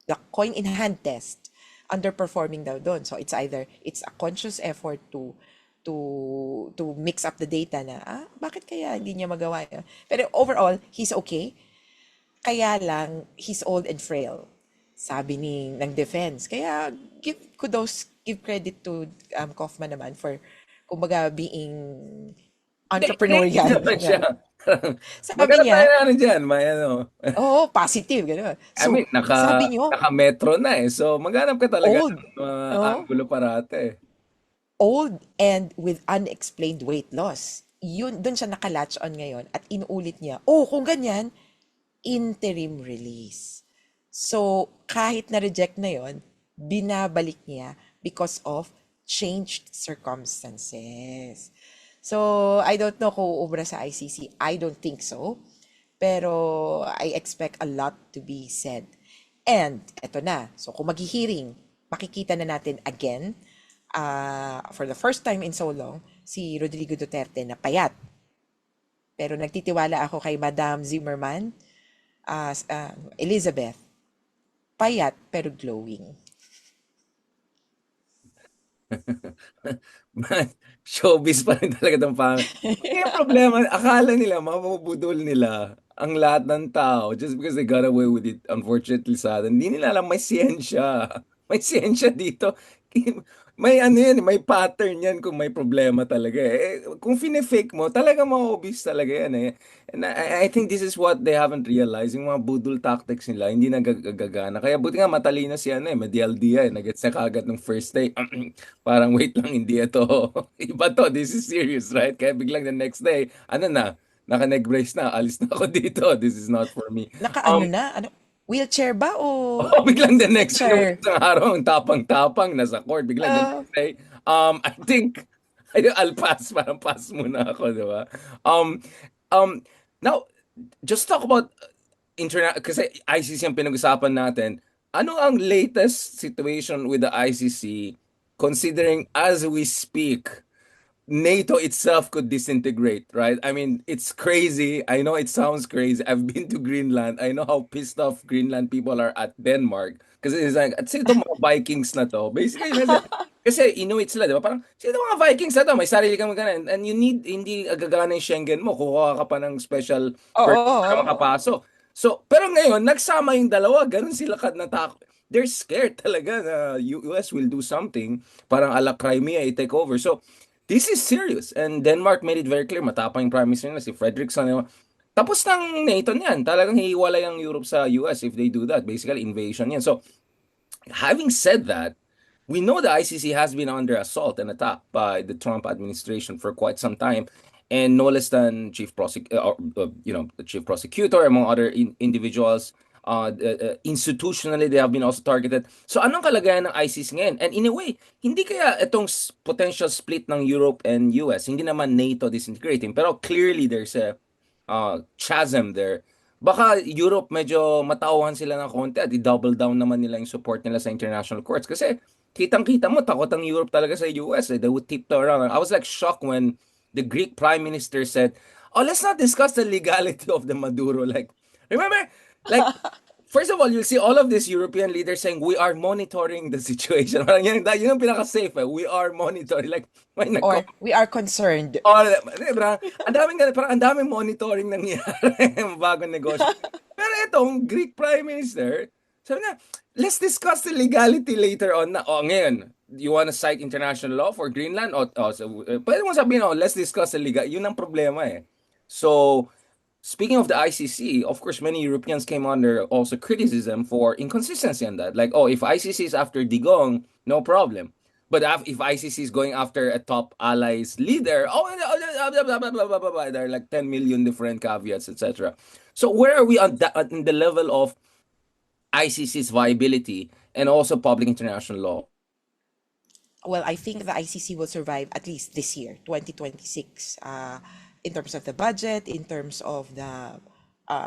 the coin in hand test, underperforming daw doon. So it's either, it's a conscious effort to mix up the data na, bakit kaya hindi niya magawa yun? Pero overall, he's okay. Kaya lang, he's old and frail. Sabi ng defense. Kaya give credit to Kaufman naman for kumbaga being entrepreneurial. Hindi naman siya. Sabi Maghanap tayo niya, na ano dyan, may ano. oh, positive, gano'n. I So, mean, sabi niyo, naka-metro na eh. So, maghanap ka talaga old, ng mga no? angulo parate. Old and with unexplained weight loss. Yun, doon siya nakalatch on ngayon at inuulit niya, oh, kung ganyan, interim release. So, kahit na-reject na yon, binabalik niya because of changed circumstances. So, I don't know kung ubra sa ICC. I don't think so. Pero I expect a lot to be said. And, eto na. So, kung maghihiring, makikita na natin again, for the first time in so long, si Rodrigo Duterte na payat. Pero nagtitiwala ako kay Madam Zimmerman, Elizabeth, payat pero glowing. Showbiz pa rin talaga itong pangit. Kaya problema, akala nila, mapapudol nila ang lahat ng tao just because they got away with it, unfortunately sa atin. Hindi nila alam may siyensya. May siyensya dito. May ano yan, may pattern yan kung may problema talaga eh. Kung fine-fake mo, talaga ma-obvious talaga yan eh. And I think this is what they haven't realized. Yung mga budol tactics nila, hindi nagagana. Kaya buti nga matalino si ano eh, may DLD eh. Nag-gets na kaagad nung first day. Parang wait lang, hindi ito. Iba to, this is serious, right? Kaya biglang the next day, ano na, naka-neck brace na, alis na ako dito. This is not for me. Naka-ano na? Ano? Wheelchair ba o Oh, biglang the next yung stretcher? isang araw, ang tapang-tapang, nasa court. Biglang the Uh, next day, I think, I'll pass, parang pass muna ako, di ba? Now, just talk about kasi ICC ang pinag-usapan natin. Ano ang latest situation with the ICC considering as we speak, NATO itself could disintegrate, right? I mean, it's crazy. I know it sounds crazy. I've been to Greenland. I know how pissed off Greenland people are at Denmark. Kasi it's like, at sino itong mga Vikings na to? Basically, kasi Inuit sila, di ba? Parang, sino itong mga Vikings na to? May sarili kang magana. And you need, hindi agagana yung Schengen mo. Kukuha ka pa ng special oo, permit para oo. makapasok. So, pero ngayon, nagsama yung dalawa. Ganun sila natakot. They're scared talaga na US will do something. Parang ala Crimea, i-take over. So, this is serious. And Denmark made it very clear. Matapang yung prime minister nila, si Fredrickson. Tapos ng NATO niyan. Talagang hiwalay ang Europe sa US if they do that. Basically, invasion yan. So, having said that, we know the ICC has been under assault and attack by the Trump administration for quite some time. And no less than the chief prosecutor, among other individuals, institutionally, they have been also targeted. So, anong kalagayan ng ISIS ngayon? And in a way, hindi kaya itong potential split ng Europe and US, hindi naman NATO disintegrating, pero clearly there's a chasm there. Baka Europe medyo matauhan sila ng konti at i-double down naman nila yung support nila sa international courts. Kasi kitang-kita mo, takot ang Europe talaga sa US. They would tiptoe around. I was like shocked when the Greek Prime Minister said, oh, let's not discuss the legality of the Maduro. Like, Remember, like, first of all, you'll see all of these European leaders saying, we are monitoring the situation. Parang yun ang pinaka-safe eh. We are monitoring. Like, may Or we are concerned. oh, diba? Ang daming ganun, parang ang daming monitoring nangyayari yung bagong negosyo. Pero itong Greek Prime Minister, sabi niya, let's discuss the legality later on na, oh, ngayon, you wanna cite international law for Greenland? So, pwede mo sabihin, oh, let's discuss the legal. Yun ang problema eh. So, speaking of the ICC, of course, many Europeans came under also criticism for inconsistency on that. Like, oh, if ICC is after Digong, no problem. But if ICC is going after a top allies leader, oh, blah, blah, blah, blah, blah, blah, there are like 10 million different caveats, etc. So where are we on the level of ICC's viability and also public international law? Well, I think the ICC will survive at least this year, 2026, in terms of the budget, in terms of the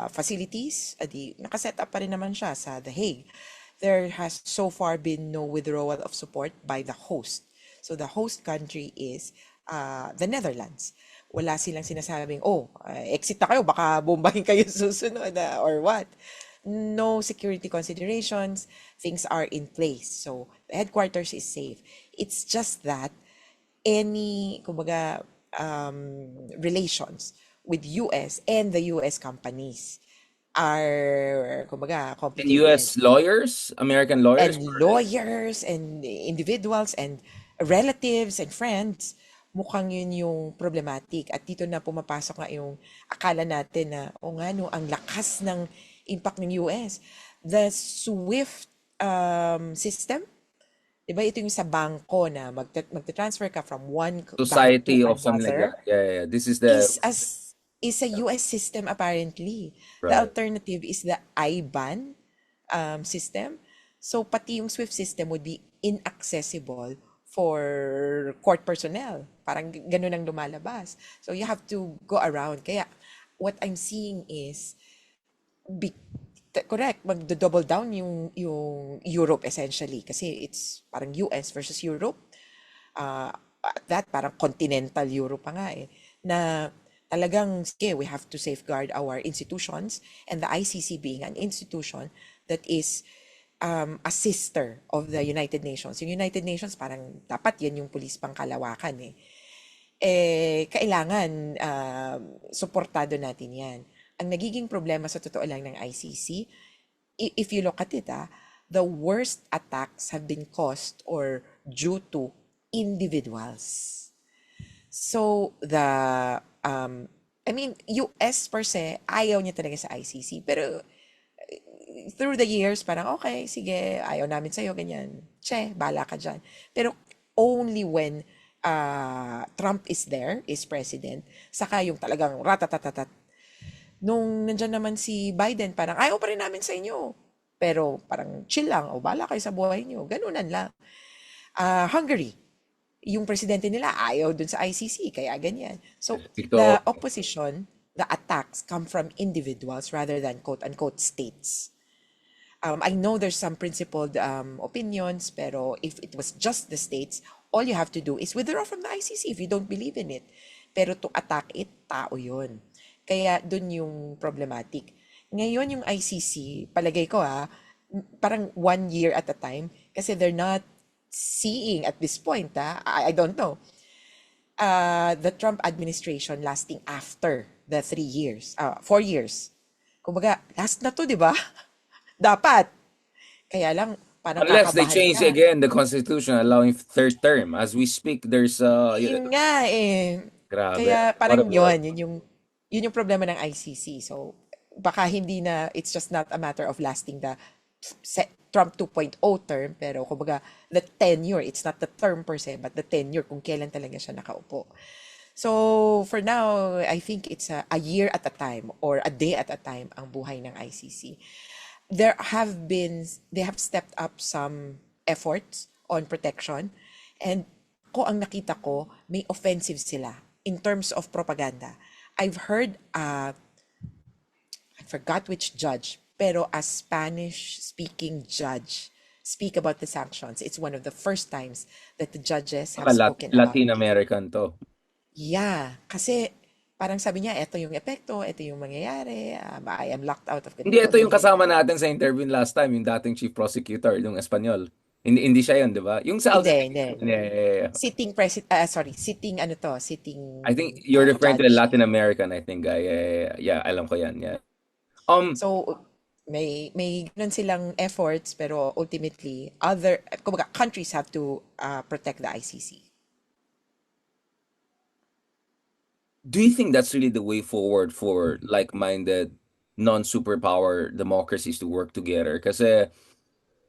facilities. Nakaset up pa rin naman siya sa The Hague. There has so far been no withdrawal of support by the host. So the host country is the Netherlands. Wala silang sinasabing, oh, exit na kayo, baka bombahin kayo susunod or what. No security considerations, things are in place. So the headquarters is safe. It's just that any, kumbaga, relations with US and the US companies are, kumbaga, And complicated. US lawyers, American lawyers, And lawyers and individuals and relatives and friends, mukhang yun yung problematic. At dito na pumapasok nga yung akala natin na, o nga no, ang lakas ng impact ng US. The SWIFT system, di ba ito yung sa bangko na magta-transfer ka from one bank society to of something like another, that. Yeah. This is the is a US system apparently. The right. alternative is the IBAN system. So pati yung SWIFT system would be inaccessible for court personnel. Parang ganun ang lumalabas. So you have to go around. Kaya what I'm seeing is correct, mag-double down yung Europe essentially kasi it's parang US versus Europe. At that parang continental Europe pa nga eh, na talagang sige, we have to safeguard our institutions, and the ICC being an institution that is a sister of the United Nations. Yung United Nations parang dapat yan yung pulis pangkalawakan eh. Kailangan suportado natin yan. Ang nagiging problema sa totoo lang ng ICC, if you look at it, the worst attacks have been caused or due to individuals. So I mean, US per se, ayaw niya talaga sa ICC. Pero through the years, parang okay, sige, ayaw namin sa'yo, ganyan. Che, bala ka dyan. Pero only when Trump is there, is president, saka yung talagang ratatatatat. Nung nandyan naman si Biden, parang ayaw pa rin namin sa inyo. Pero parang chill lang, o bala kayo sa buhay nyo. Ganunan lang. Hungary, yung presidente nila ayaw dun sa ICC, kaya ganyan. So, the opposition, the attacks come from individuals rather than quote-unquote states. I know there's some principled opinions, pero if it was just the states, all you have to do is withdraw from the ICC if you don't believe in it. Pero to attack it, tao yun. Kaya dun yung problematic. Ngayon yung ICC, palagay ko parang 1 year at a time kasi they're not seeing at this point, I don't know, the Trump administration lasting after the 3 years, 4 years. Kumbaga, last na to, di ba? Dapat. Kaya lang, parang unless they kakabahan change ka. again the constitution allowing third term. As we speak, there's Yun nga eh. grabe. Kaya parang yun yung problema ng ICC. So, baka hindi na, it's just not a matter of lasting the Trump 2.0 term, pero kumbaga, the tenure, it's not the term per se, but the tenure, kung kailan talaga siya nakaupo. So, for now, I think it's a year at a time or a day at a time ang buhay ng ICC. They have stepped up some efforts on protection, and ang nakita ko, may offensive sila in terms of propaganda. I've heard, I forgot which judge, pero a Spanish-speaking judge speak about the sanctions. It's one of the first times that the judges have spoken about Latin American to. Yeah, kasi parang sabi niya, eto yung epekto, eto yung mangyayari, I am locked out of Hindi, ganito, ito yung ganyan. kasama natin sa interview last time, yung dating chief prosecutor, yung Espanyol. Hindi siya yun, di ba? Yung sa Hindi, hindi. outstation. Yeah, yeah, yeah. Sitting sorry, sitting ano to, sitting I think you're referring to the judge. Latin American, I think, guy. Yeah, yeah, yeah. Yeah, alam ko yan, yeah. Um, So, may ganun silang efforts, pero ultimately, kumbaga, countries have to protect the ICC. do you think that's really the way forward for like-minded non-superpower democracies to work together? Kasi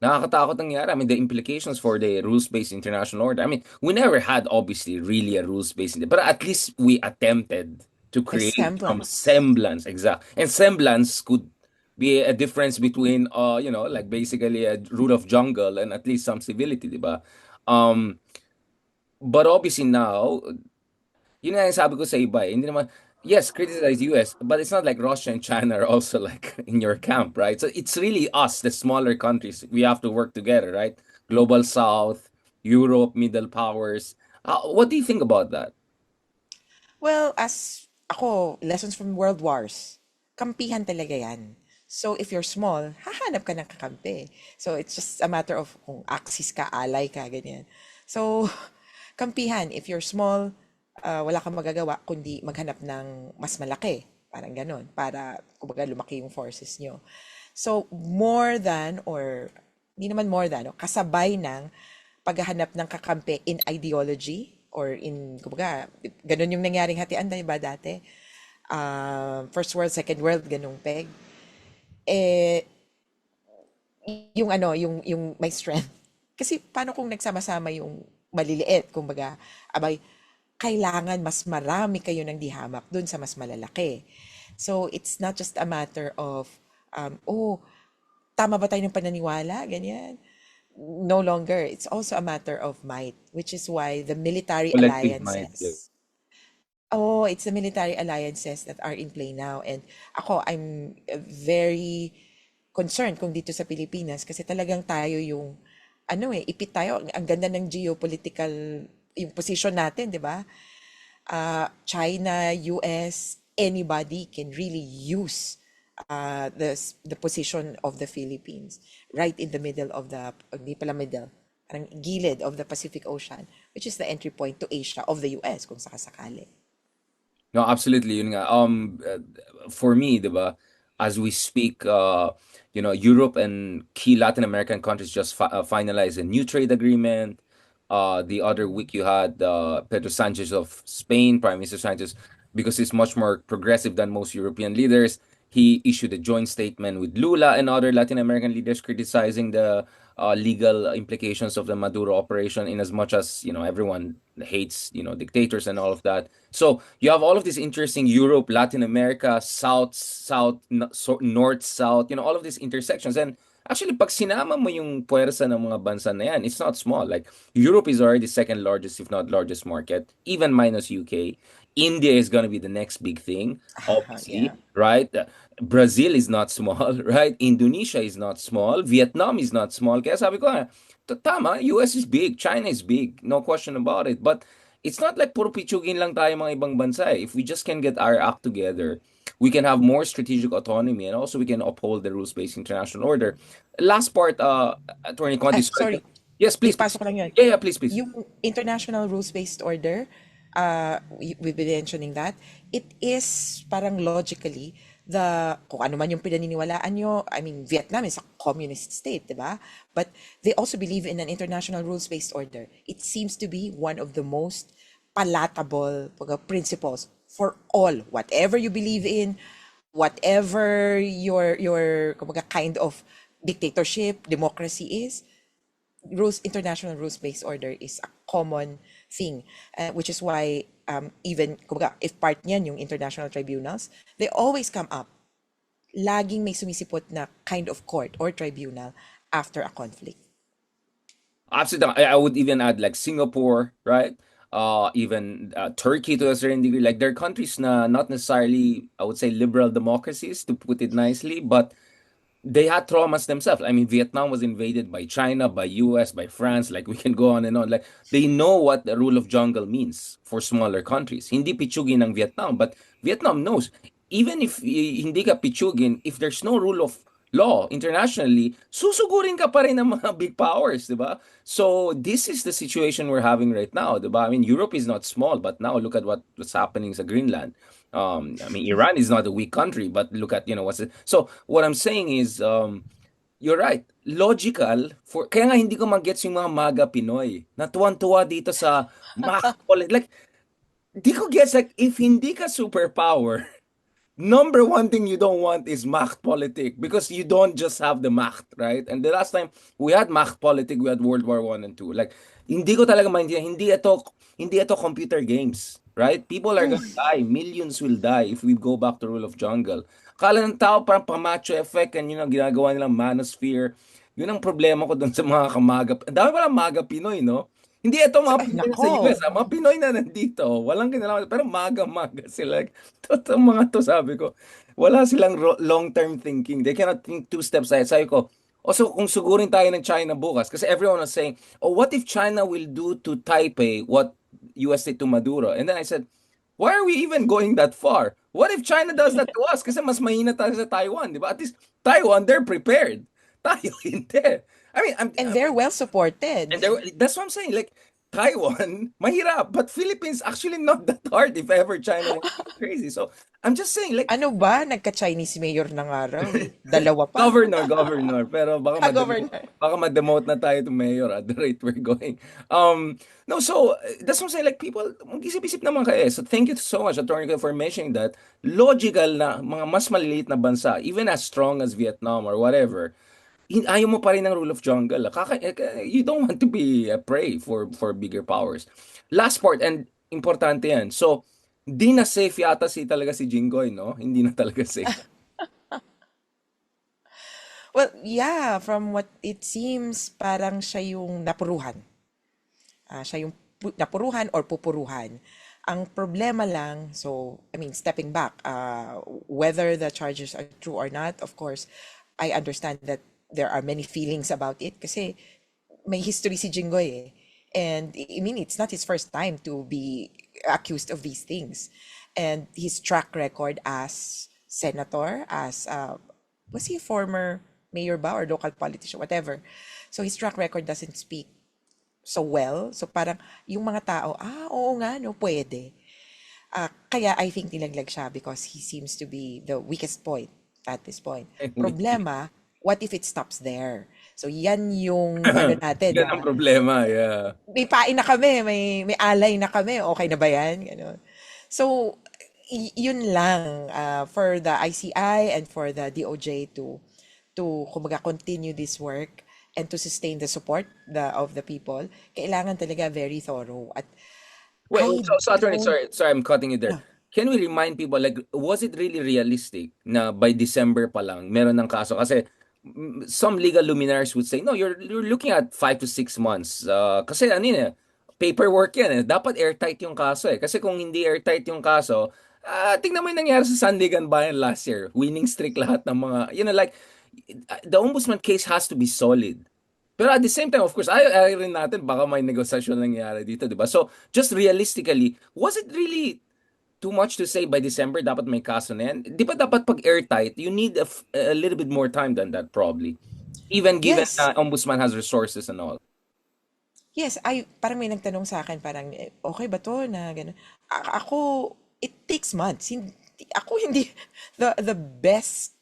nakakatakot nangyari. I mean, the implications for the rules-based international order. I mean, we never had obviously really a rules-based, but at least we attempted to There's create some semblance. semblance, exact. And semblance could be a difference between like basically a rule of jungle and at least some civility, di ba? Um, but obviously now, yun nga yung sabi ko sa iba eh. Hindi naman, yes, criticize US, but it's not like Russia and China are also like in your camp, right? So it's really us, the smaller countries. We have to work together, right? Global South, Europe, middle powers. What do you think about that? Well, as ako, lessons from world wars, kampihan talaga yan. So, if you're small, hahanap ka ng kakampi. So, it's just a matter of kung axis ka, ally ka, ganyan. So, kampihan, if you're small, wala kang magagawa kundi maghanap ng mas malaki. Parang ganon. Para, kumbaga, lumaki yung forces nyo. So, more than, or hindi naman more than, no, kasabay ng paghahanap ng kakampi in ideology or in, kumbaga, ganun yung nangyaring hatian, di ba dati? First world, second world, ganung peg. Eh, yung ano, yung may strength. Kasi paano kung nagsama-sama yung maliliit, kumbaga, abay, kailangan mas marami kayo ng dihamak dun sa mas malalaki. So, it's not just a matter of, oh, tama ba tayo ng pananiwala? Ganyan. No longer. It's also a matter of might, which is why the military Collective mind. Yeah. alliances, oh, it's the military alliances that are in play now. And ako, I'm very concerned kung dito sa Pilipinas kasi talagang tayo yung, ano eh, ipit tayo. Ang ganda ng geopolitical, yung position natin, di ba? China, US, anybody can really use the position of the Philippines right in the middle of the, hindi pala middle, parang gilid of the Pacific Ocean, which is the entry point to Asia of the US kung sakasakali. No, absolutely. Yun nga. For me, diba, as we speak, Europe and key Latin American countries just finalized a new trade agreement. The other week you had Pedro Sanchez of Spain, Prime Minister Sanchez, because he's much more progressive than most European leaders. He issued a joint statement with Lula and other Latin American leaders criticizing the legal implications of the Maduro operation, in as much as, everyone hates, dictators and all of that. So you have all of this interesting Europe, Latin America, North, South, all of these intersections. And actually, pag sinama mo yung puwersa ng mga bansa na yan, it's not small. Like, Europe is already second largest, if not largest market, even minus UK. India is going to be the next big thing, Yeah. obviously, right? Brazil is not small, right? Indonesia is not small. Vietnam is not small. Kaya sabi ko, tama, US is big, China is big, no question about it. But it's not like puro pitsugin lang tayo mga ibang bansa. If we just can get our act together, we can have more strategic autonomy, and also we can uphold the rules-based international order. Last part, Attorney Conti, sorry. Sorry, Yes, please, please. ipasok lang yun. Yeah, yeah, please, please. Yung international rules-based order, we've been mentioning that, it is parang logically, kung ano man yung pinaniniwalaan nyo, I mean, Vietnam is a communist state, di ba? But they also believe in an international rules-based order. It seems to be one of the most palatable principles for all, whatever you believe in, whatever your kumbaga, kind of dictatorship, democracy is, international rules-based order is a common thing, which is why even kumbaga, if part niyan yung international tribunals, they always come up. Laging may sumisipot na kind of court or tribunal after a conflict. Absolutely. I would even add like Singapore, right? Even Turkey to a certain degree. Like they're countries na not necessarily, I would say, liberal democracies, to put it nicely, but they had traumas themselves. I mean, Vietnam was invaded by China, by US, by France. Like we can go on and on. Like they know what the rule of jungle means for smaller countries. Hindi pichugin ng Vietnam, but Vietnam knows. Even if hindi ka pichugin, if there's no rule of law internationally, susugurin ka pa rin ng mga big powers, di ba? So this is the situation we're having right now, di ba? I mean, Europe is not small, but now look at what's happening sa Greenland. I mean, Iran is not a weak country, but look at, what's it. So what I'm saying is, you're right. Logical kaya nga hindi ko magets yung mga MAGA Pinoy. Natuwan-tuwa dito sa like, di ko gets like if hindi ka superpower, number one thing you don't want is Machtpolitik because you don't just have the Macht, right? And the last time we had Machtpolitik, we had World War One and Two. Like, hindi ko talaga maintindihan, hindi ito computer games, right? People are gonna die. Millions will die if we go back to rule of jungle. Kala ng tao parang pamacho effect and ginagawa nilang manosphere. Yun ang problema ko doon sa mga kamaga. Ang dami palang maga Pinoy, no? Hindi ito mga Ay, Pinoy sa nako. US, mga Pinoy na nandito. Walang kinalaman. Pero maga-maga sila. Totoo mga to, sabi ko. Wala silang long-term thinking. They cannot think two steps ahead. Sabi ko, so kung sugurin tayo ng China bukas, kasi everyone was saying, oh, what if China will do to Taipei what US did to Maduro? And then I said, why are we even going that far? What if China does that to us? Kasi mas mahina tayo sa Taiwan, di ba? At least Taiwan, they're prepared. Tayo, hindi. I mean, And they're well and supported. that's what I'm saying. Like Taiwan, mahirap, but Philippines actually not that hard if ever China wants to go crazy. So I'm just saying, like Ano ba? Nagka-Chinese mayor na nga raw eh. Dalawa pa. governor, pero Governor. baka ma-demote na tayo to mayor at the rate we're going. No, so that's what I'm saying. Like people, mag-isip-isip naman kayo. So thank you so much, Attorney, for mentioning that. Logical na mga mas maliliit na bansa, even as strong as Vietnam or whatever, ayaw mo pa rin ng rule of jungle. You don't want to be a prey for bigger powers. Last part, and importante yan. So, di na safe yata talaga si Jinggoy, no? Hindi na talaga safe. Well, yeah, from what it seems, parang siya yung napuruhan. Siya yung napuruhan or pupuruhan. Ang problema lang, so, I mean, stepping back, whether the charges are true or not, of course, I understand that there are many feelings about it kasi may history si Jinggoy eh. And I mean, it's not his first time to be accused of these things. And his track record as senator, as was he a former mayor ba or local politician, whatever. So his track record doesn't speak so well. So parang yung mga tao, oo nga, no, pwede. Kaya I think nilaglag siya because he seems to be the weakest point at this point. Problema, what if it stops there? So yan yung ano natin Yan ang problema, yeah. may pain na kami, may alay na kami, okay na ba yan? Ganun. So, yun lang for the ICI and for the DOJ to kumbaga continue this work and to sustain the support of the people, kailangan talaga very thorough. At Well, I so attorney, don't, sorry, I'm cutting you there. yeah. Can we remind people, like, was it really realistic na by December pa lang meron ng kaso? Kasi some legal luminaries would say, no, you're looking at 5 to 6 months. Kasi ano yun eh, paperwork yan eh. Dapat airtight yung kaso eh. Kasi kung hindi airtight yung kaso, tingnan mo yung nangyari sa Sandigan Bayan last year. Winning streak lahat ng mga, like, the ombudsman case has to be solid. Pero at the same time, of course, ay rin natin, baka may negosasyon nangyari dito, di ba? So, just realistically, was it really too much to say by December dapat may kaso na yan? Di ba dapat pag airtight, you need a little bit more time than that probably. Even given Yes, na ombudsman has resources and all. yes, parang may nagtanong sa akin, parang, okay ba to na gano'n? Ako, it takes months. Hindi, the best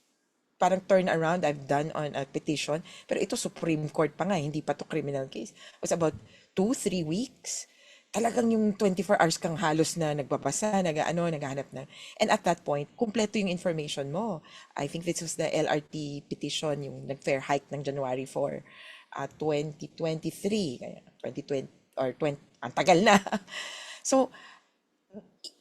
parang turnaround I've done on a petition, pero ito Supreme Court pa nga, hindi pa to criminal case, was about 2, 3 weeks. Talagang yung 24 hours kang halos na nagbabasa, naghahanap na. And at that point, kumpleto yung information mo. I think this was the LRT petition, yung nag-fair hike ng January 4, 2023, kaya 2020, or 20, ang tagal na. So,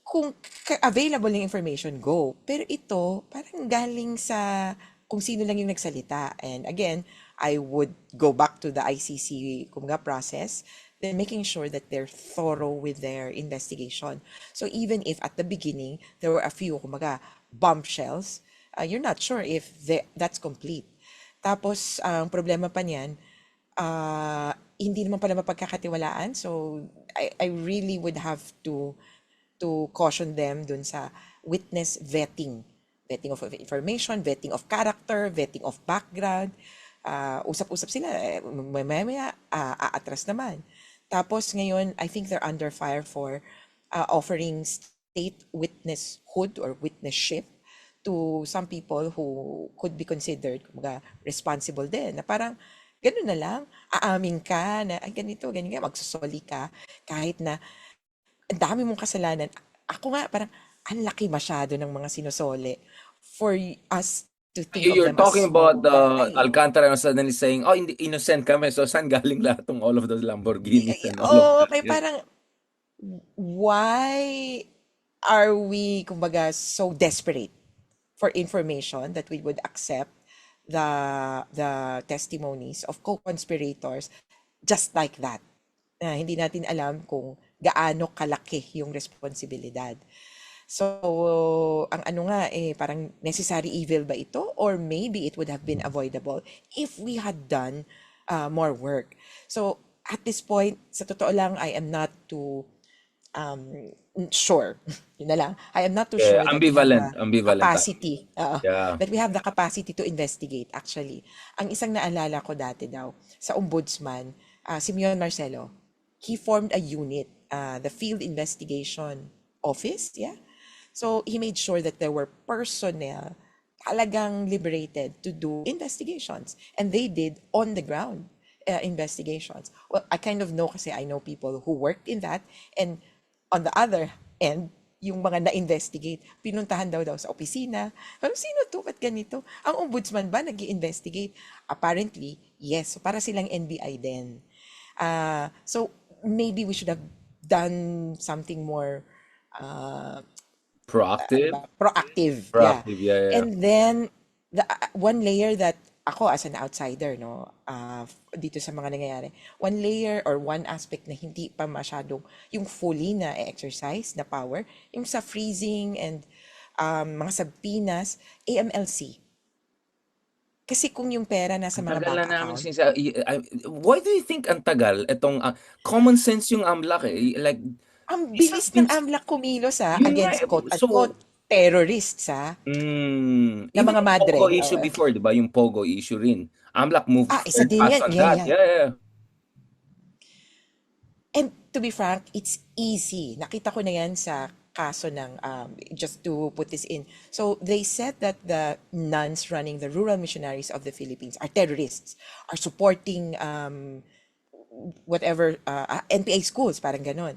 kung available yung information, go. Pero ito, parang galing sa kung sino lang yung nagsalita. And again, I would go back to the ICC kumbaga process, then making sure that they're thorough with their investigation. So even if at the beginning, there were a few kumbaga bombshells, you're not sure if that's complete. Tapos, ang problema pa niyan, hindi naman pala mapagkakatiwalaan. So, I really would have to caution them dun sa witness vetting. Vetting of information, vetting of character, vetting of background. Usap-usap sila, maya-maya, aatras naman. Tapos ngayon, I think they're under fire for offering state witnesshood or witnessship to some people who could be considered kumbaga, responsible din. Na parang, ganun na lang, aamin ka na, ay ganito, ganyan, magsusoli ka, kahit na ang dami mong kasalanan. Ako nga, parang, ang laki masyado ng mga sinusole for us to think of You're them as talking small about guy. Alcantara and suddenly saying, oh, hindi innocent kami. So, saan galing lahat ng all of those Lamborghinis and all of Oh, that? kaya parang, why are we, kumbaga, so desperate for information that we would accept the testimonies of co-conspirators just like that? Hindi natin alam kung gaano kalaki yung responsibilidad. So, ang ano nga parang necessary evil ba ito? Or maybe it would have been avoidable if we had done more work. So, at this point, sa totoo lang, I am not too sure. Yun na lang. I am not too Yeah, sure that we have the ambivalent tayo. capacity, Yeah. that we have the capacity to investigate actually. Ang isang naalala ko dati daw, sa ombudsman, Simeon Marcelo, he formed a unit, the Field Investigation Office, yeah? So he made sure that there were personnel talagang liberated to do investigations. And they did on the ground investigations. Well, I kind of know kasi I know people who worked in that. And on the other end, yung mga na-investigate, pinuntahan daw sa opisina. Pero sino to? Ba't ganito? Ang ombudsman ba nag-i-investigate? Apparently, yes. So para silang NBI din. So maybe we should have done something more ano Proactive? ba? Proactive, yeah. Proactive, yeah, yeah. And then, the one layer that ako as an outsider, no, dito sa mga nangyayari, one layer or one aspect na hindi pa masyadong yung fully na exercise na power, yung sa freezing and mga subpoenas, AMLC. Kasi kung yung pera nasa Ang mga tagal bank na namin account, why do you think ang tagal? Itong common sense yung AMLAC eh. Like, ang this has bilis been, ng AMLAC kumilos yun nga against eh. So, quote-unquote terrorists na even mga yung madre. Pogo issue before, di ba? Yung Pogo issue rin. AMLAC moved Isa very din fast yan. on Yeah, that. yeah. Yeah, yeah. And to be frank, it's easy. Nakita ko na yan sa kaso ng, just to put this in. So they said that the nuns running the Rural Missionaries of the Philippines are terrorists, are supporting whatever, NPA schools, parang ganon.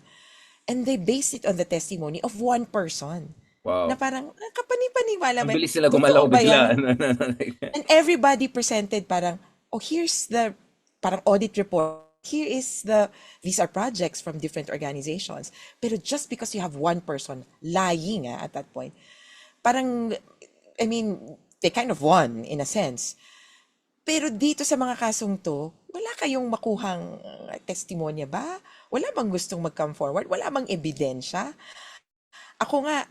And they based it on the testimony of one person. Na Wow. parang, kapani-paniwala Ang ba? bilis sila gumalaw Totoo ba bigla. yan? And everybody presented parang, oh, here's the parang audit report. Here is these are projects from different organizations. Pero just because you have one person lying at that point, parang, I mean, they kind of won in a sense. Pero dito sa mga kasong to, wala kayong makuhang testimonya ba? Wala bang gustong mag-come forward? Wala bang ebidensya? Ako nga,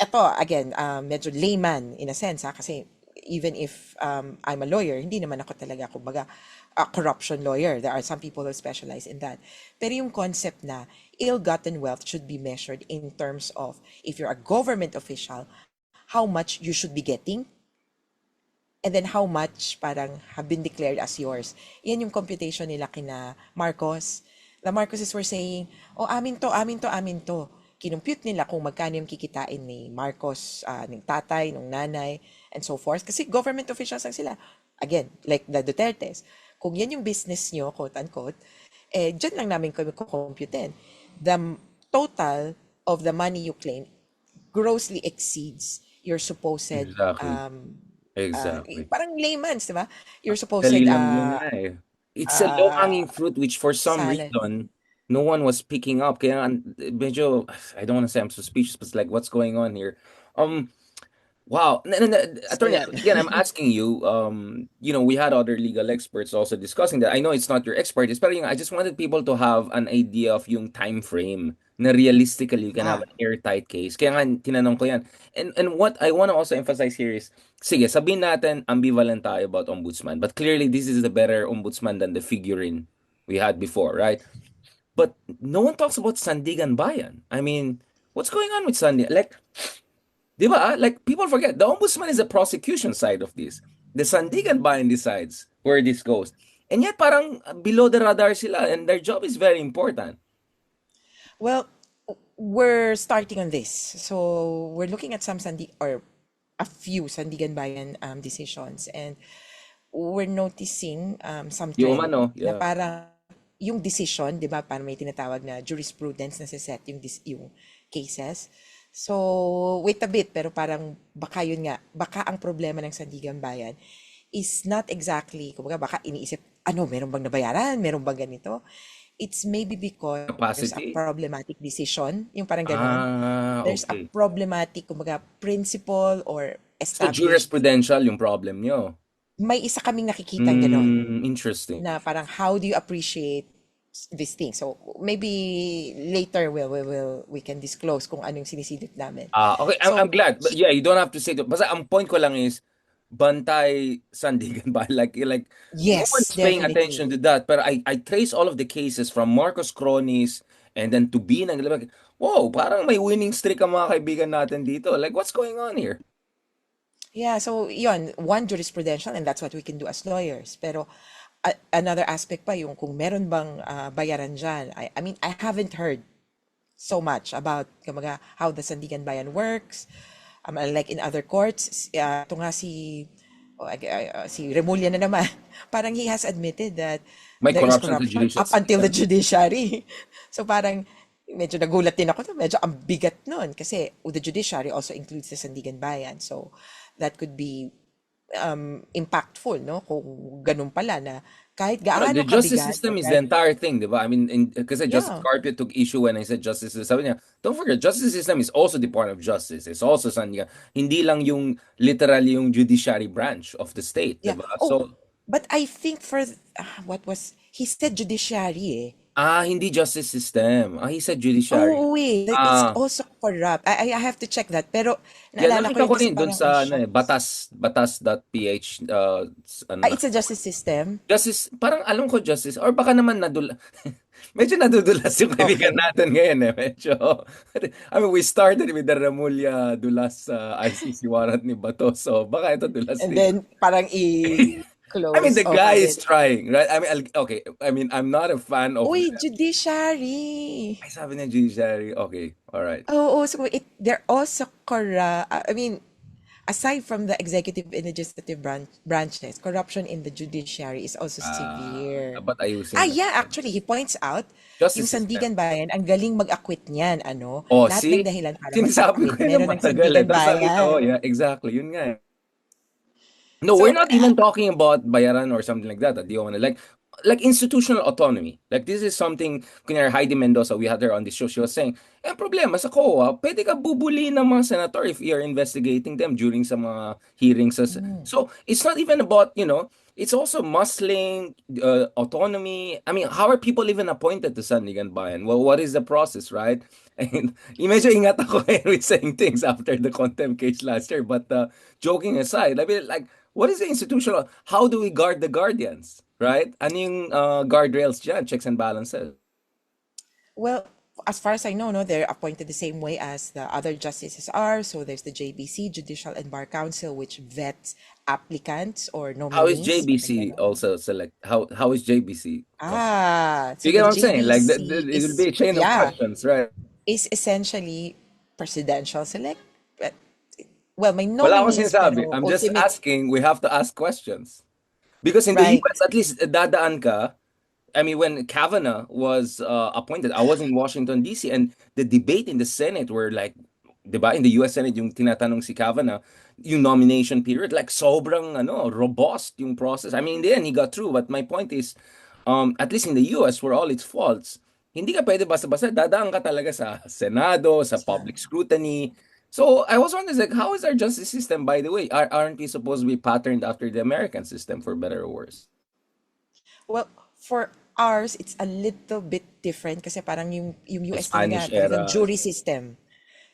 eto, again, medyo layman in a sense, kasi even if I'm a lawyer, hindi naman ako talaga, kumbaga, a corruption lawyer. There are some people who specialize in that. Pero yung concept na ill-gotten wealth should be measured in terms of, if you're a government official, how much you should be getting, and then how much parang have been declared as yours. Yan yung computation nila kina Marcos. The Marcoses were saying, oh, amin to, amin to, amin to. Kinumpute nila kung magkano yung kikitain ni Marcos, ng tatay, ng nanay, and so forth. Kasi government officials lang sila. Again, like the Dutertes. Kung yan yung business nyo, quote-unquote, dyan lang namin kami kukumputin. The total of the money you claim grossly exceeds your supposed Exactly. Exactly. parang layman's, di ba? Your supposed Dali lang yun nga eh. It's a low-hanging fruit which for some salad. reason, no one was picking up. Kaya medyo, I don't want to say I'm suspicious, but it's like, what's going on here? Um, Wow. So Attorney, yan. again, I'm asking you, we had other legal experts also discussing that. I know it's not your expertise, but I just wanted people to have an idea of yung time frame na realistically you can have Ah, an airtight case. Kaya nga, tinanong ko yan. And what I want to also emphasize here is, sige, sabihin natin ambivalent tayo about ombudsman, but clearly this is the better ombudsman than the figurine we had before, right? But no one talks about Sandigan Bayan. I mean, what's going on with Sandigan? Like, di ba? Like, people forget, the ombudsman is the prosecution side of this. The Sandigan Bayan decides where this goes. And yet, parang below the radar sila, and their job is very important. well, we're starting on this. So we're looking at some or a few Sandigan Bayan decisions, and we're noticing some Yung trend umano, na yeah. parang yung decision, 'di ba, parang may tinatawag na jurisprudence na set yung cases. So, wait a bit, pero parang baka yun nga, baka ang problema ng Sandigan Bayan is not exactly, kumbaga baka iniisip, ano, meron bang nabayaran? Meron bang ganito? It's maybe because there's a Capacity? problematic decision, yung parang ganon. Ah, There's a okay. problematic, kumbaga, principle or So, established. jurisprudential yung problem nyo. May isa kaming nakikitang ganon Interesting. na parang how do you appreciate this thing. So maybe later we can disclose kung anong sinisilip namin. Okay, I'm So glad. But yeah, you don't have to say it. Basta ang point ko lang is, bantay Sandigan ba? Like, no yes, one's paying attention definitely. to that. But I trace all of the cases from Marcos Cronies and then to Binang. Like, whoa, parang may winning streak ang mga kaibigan natin dito. Like, what's going on here? Yeah, so yon, one jurisprudential and that's what we can do as lawyers. Pero another aspect pa yung kung meron bang bayaran dyan. I mean, I haven't heard so much about kumbaga, how the Sandigan Bayan works. Like in other courts, ito nga si Remulla na naman, parang he has admitted that May there is corruption sa corruption judicial up until the system. judiciary. So parang medyo nagulat din ako, medyo ang bigat nun kasi the judiciary also includes the Sandigan Bayan. So that could be impactful, no? Kung ganun pala na kahit No, the gaano justice kabigat system or is the kahit, entire thing, di ba? I mean, kasi Justice yeah. Carpio took issue when I said justice system. Sabi niya, don't forget, justice system is also the part of justice. It's also Sandigan. Hindi lang yung literally yung judiciary branch of the state, di Yeah. ba? Oh, So, but I think for what was he said judiciary eh. hindi justice system. He said judiciary. Oh, wait. Like, it's Ah, also corrupt. I have to check that. Pero yeah, naalala ko nakita yun ko kasi rin doon parang ang sa ano, shocks. batas.ph ano. It's a justice system. Justice, parang alam ko justice or baka naman medyo nadudulas yung kaibigan Okay. natin ngayon eh. Medyo, I mean, we started with the Remulla dulas sa ICC warrant ni Bato. So, baka ito dulas And din. then parang I mean, i-close. the guy Okay. is trying, right? I mean, okay. I mean, I'm not a fan of Uy, them. judiciary. Ay, sabi niya judiciary. Okay, all right. Oo, so they're also corrupt. I mean, aside from the executive and legislative branches, corruption in the judiciary is also severe. Dapat ayusin na. Yeah, actually, he points out, yung Justice system. Sandigan Bayan, ang galing mag-acquit niyan, ano? Oh, Lahat ng see? dahilan para Sinasabi ko mag-acquit, yun ng meron ng matagal eh. Sandigan Tapos sabi ko, oh, Bayan. yeah, exactly. Yun nga eh. No, we're So, not even talking about bayaran or something like that. Do you want to like institutional autonomy? Like this is something. Kunyari Heidi Mendoza, we had her on the show. She was saying, problema sa COA, pwede ka bubuli ng mga senator if you're investigating them during sa mga hearings. mm, So it's not even about it's also muscling autonomy. I mean, how are people even appointed to Sandigan Bayan? Well, what is the process, right? And medyo ingat ako with saying things after the contempt case last year. But joking aside, I mean, like, what is the institutional? How do we guard the guardians, right? Ano yung guardrails dyan, checks and balances? well, as far as I know, no, they're appointed the same way as the other justices are. So there's the JBC, Judicial and Bar Council, which vets applicants or How is nominees. Parang JBC ganon. also select? How is JBC? So You get the what I'm saying? Like, JBC it will be a chain of questions, right? is essentially presidential select. But, well, may Wala akong nominees sinasabi. pero I'm just ultimate, asking, we have to ask questions. Because in the right? US, at least dadaan ka, I mean, when Kavanaugh was appointed, I was in Washington, D.C., and the debate in the Senate were like, di ba, in the US Senate, yung tinatanong si Kavanaugh, yung nomination period, like sobrang robust yung process. I mean, in the end, he got through. But my point is, at least in the US, for all its faults, hindi ka pwede basta-basta, dadaan ka talaga sa Senado, sa Sa, public scrutiny. So I was wondering, like, how is our justice system, by the way? Aren't we supposed to be patterned after the American system, for better or worse? Well, for ours, it's a little bit different kasi parang yung The US talaga, Spanish talagang era. jury system.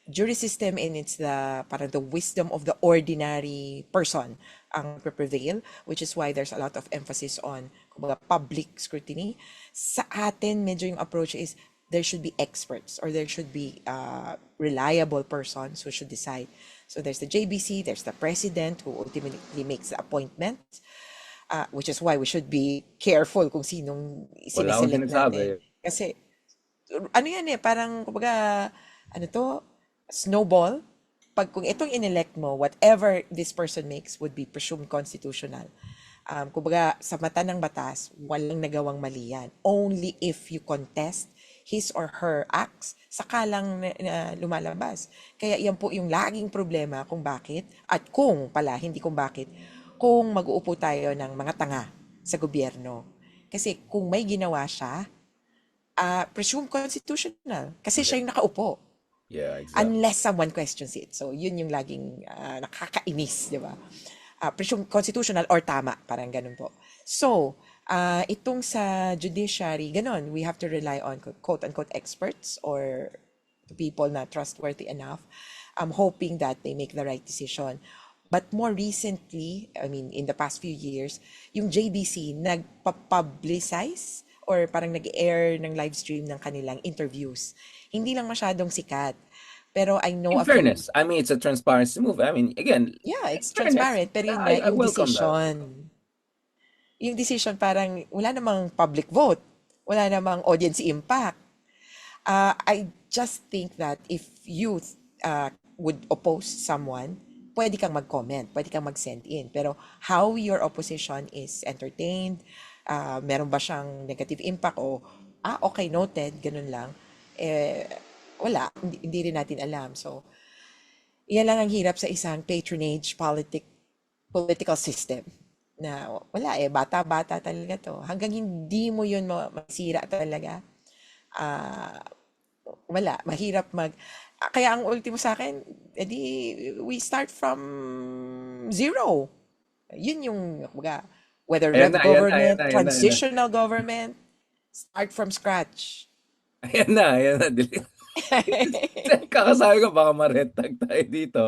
Jury system, and it's the parang the wisdom of the ordinary person ang prevail, which is why there's a lot of emphasis on kumbaga, public scrutiny. Sa atin, medyo yung approach is there should be experts or there should be reliable persons who should decide. So there's the JBC, there's the president who ultimately makes the appointment, which is why we should be careful kung sinong Wala akong sineselect natin. sinasabi. Kasi ano yan eh, parang kumbaga, ano to, snowball. Pag kung itong inelect mo, whatever this person makes would be presumed constitutional. Kumbaga, sa mata ng batas, walang nagawang mali yan. Only if you contest his or her acts, saka lang na lumalabas. Kaya yan po yung laging problema kung bakit, at kung pala, hindi kung bakit, kung mag-uupo tayo ng mga tanga sa gobyerno. Kasi kung may ginawa siya, presumed constitutional. Kasi siya Yeah, yung nakaupo. yeah, exactly. Unless someone questions it. So, yun yung laging nakakainis, di ba? Presumed constitutional or tama, parang ganun po. So, itong sa judiciary, ganun, we have to rely on quote-unquote experts or people na trustworthy enough, hoping that they make the right decision. But more recently, I mean, in the past few years, yung JBC nagpa-publicize or parang nag-air ng live stream ng kanilang interviews. Hindi lang masyadong sikat. Pero I know In a few, fairness, I mean, it's a transparency move. I mean, again, yeah, in it's fairness, transparent. Pero yun nga, I welcome that. yung decision parang wala namang public vote. Wala namang audience impact. I just think that if you would oppose someone, pwede kang mag-comment, pwede kang mag-send in. Pero how your opposition is entertained, meron ba siyang negative impact o, okay, noted, ganun lang, eh, wala, hindi rin natin alam. So, yan lang ang hirap sa isang patronage political system na wala eh, bata-bata talaga to. Hanggang hindi mo yun masira talaga, ah, wala, mahirap kaya ang ultimo sa akin, edi we start from zero. Yun yung, kumbaga, whether Ayan rev na, ayan na, ayan government, na, ayan na, ayan na. transitional government, start from scratch. Ayan na, ayan na. Kakasabi ko, baka maretag tayo dito.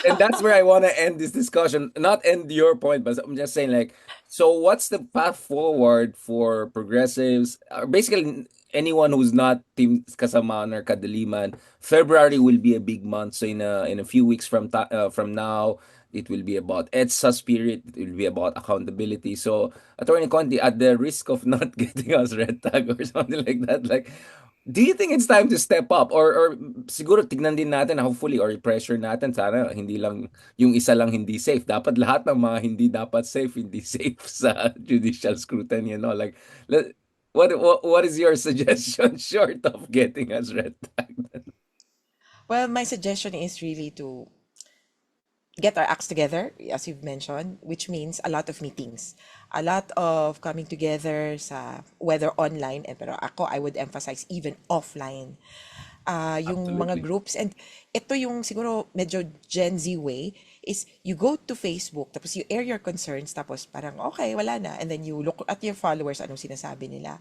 And that's where I want to end this discussion. Not end your point, but I'm just saying, like, so what's the path forward for progressives? Basically, anyone who's not Team Kasamaan or Kadaliman, February will be a big month. So in a few weeks from now, it will be about EDSA spirit. It will be about accountability. So, Attorney Conti, at the risk of not getting us red tag or something like that, like, do you think it's time to step up or siguro tignan din natin hopefully or pressure natin sana hindi lang yung isa lang hindi safe. Dapat lahat ng mga hindi dapat safe hindi safe sa judicial scrutiny, like what is your suggestion short of getting us red tagged? Well, my suggestion is really to get our acts together, as you've mentioned, which means a lot of meetings, a lot of coming together sa whether online, pero ako, I would emphasize even offline. Yung mga Absolutely. groups, and ito yung siguro medyo Gen Z way, is you go to Facebook, tapos you air your concerns, tapos parang, okay, wala na, and then you look at your followers, anong sinasabi nila.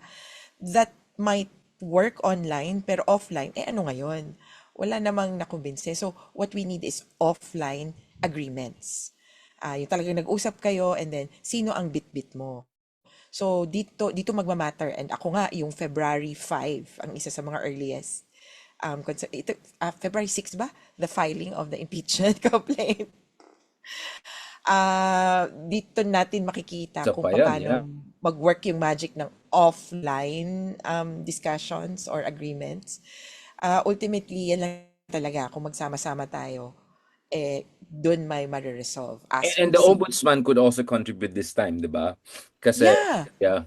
That might work online, pero offline, ano ngayon? Wala namang nakumbinse. So, what we need is offline agreements. Yung talagang nag-usap kayo and then sino ang bit-bit mo. So dito magma-matter, and ako nga yung February 5 ang isa sa mga earliest. February 6 ba? The filing of the impeachment complaint. Dito natin makikita Isa kung pa yan, paano yeah. mag-work yung magic ng offline discussions or agreements. Ultimately, yan lang talaga kung magsama-sama tayo, doon may ma-resolve as And we've the seen. ombudsman could also contribute this time, 'di ba? Kasi Yeah. yeah.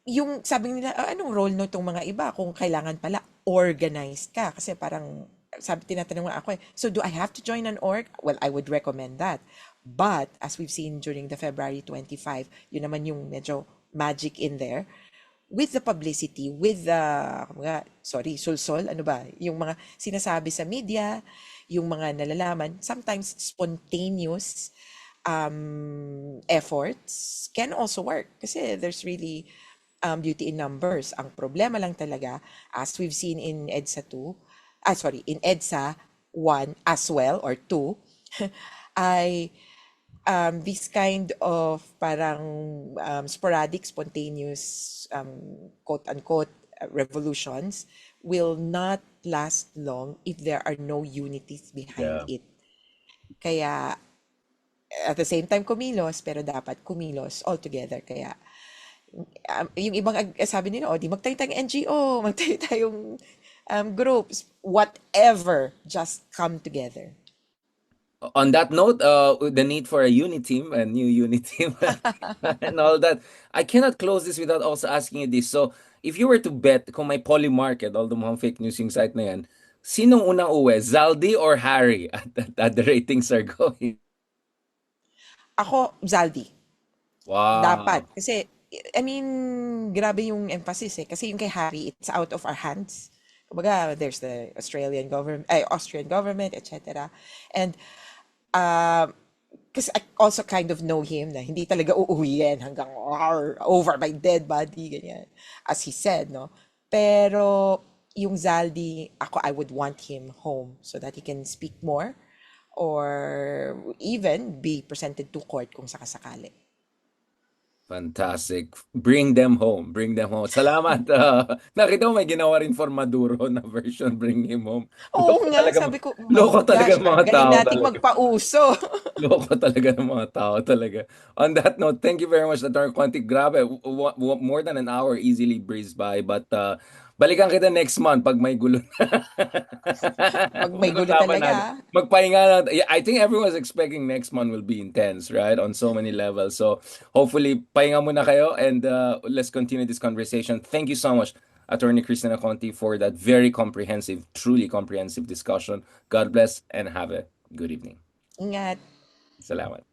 Yung sabi nila, anong role no itong mga iba kung kailangan pala organized ka? Kasi parang, tinatanong nga ako so do I have to join an org? Well, I would recommend that. But, as we've seen during the February 25, yun naman yung medyo magic in there. with the publicity, with the, sorry, sulsol, ano ba, yung mga sinasabi sa media, yung mga nalalaman, sometimes spontaneous efforts can also work kasi there's really beauty in numbers. Ang problema lang talaga, as we've seen in EDSA 2, in EDSA 1 as well, or 2, ay this kind of parang sporadic, spontaneous, quote-unquote, revolutions will not last long if there are no unities behind Yeah. it. Kaya, at the same time, kumilos, pero dapat kumilos all together. Kaya, yung ibang sabi nila, di magtayo tayong NGO, magtayo tayong groups, whatever, just come together. On that note, the need for a unit team, a new unit team, and all that, I cannot close this without also asking you this. So, if you were to bet kung may poly market, although mukhang fake news yung site na yan, sinong unang uwi? Zaldi or Harry at the ratings are going? Ako, Zaldi. Dapat. Wow. Kasi, I mean, grabe yung emphasis eh. Kasi yung kay Harry, it's out of our hands. Kumbaga, there's the Austrian government, etc. And, kasi I also kind of know him na hindi talaga uuwi yan hanggang over my dead body, ganyan. As he said, no? Pero, yung Zaldi, I would want him home so that he can speak more or even be presented to court kung sakasakali. Fantastic. Bring them home. Bring them home. Salamat. Nakita mo may ginawa rin for Maduro na version, bring him home. Oo Loko nga, talaga, sabi ko, oh my loko talaga gosh, mga galing tao nating talaga. magpauso. Loko talaga ng mga tao talaga. On that note, thank you very much, Dr. Conti. Grabe, more than an hour easily breezed by. But balikan kita next month pag may gulo na. Pag may gulo Pag-usapan natin. talaga, Magpahinga na. Yeah, I think everyone's expecting next month will be intense, right? On so many levels. So hopefully, pahinga muna kayo and let's continue this conversation. Thank you so much, Attorney Christina Conti, for that very comprehensive, truly comprehensive discussion. God bless and have a good evening. ingat. Salamat.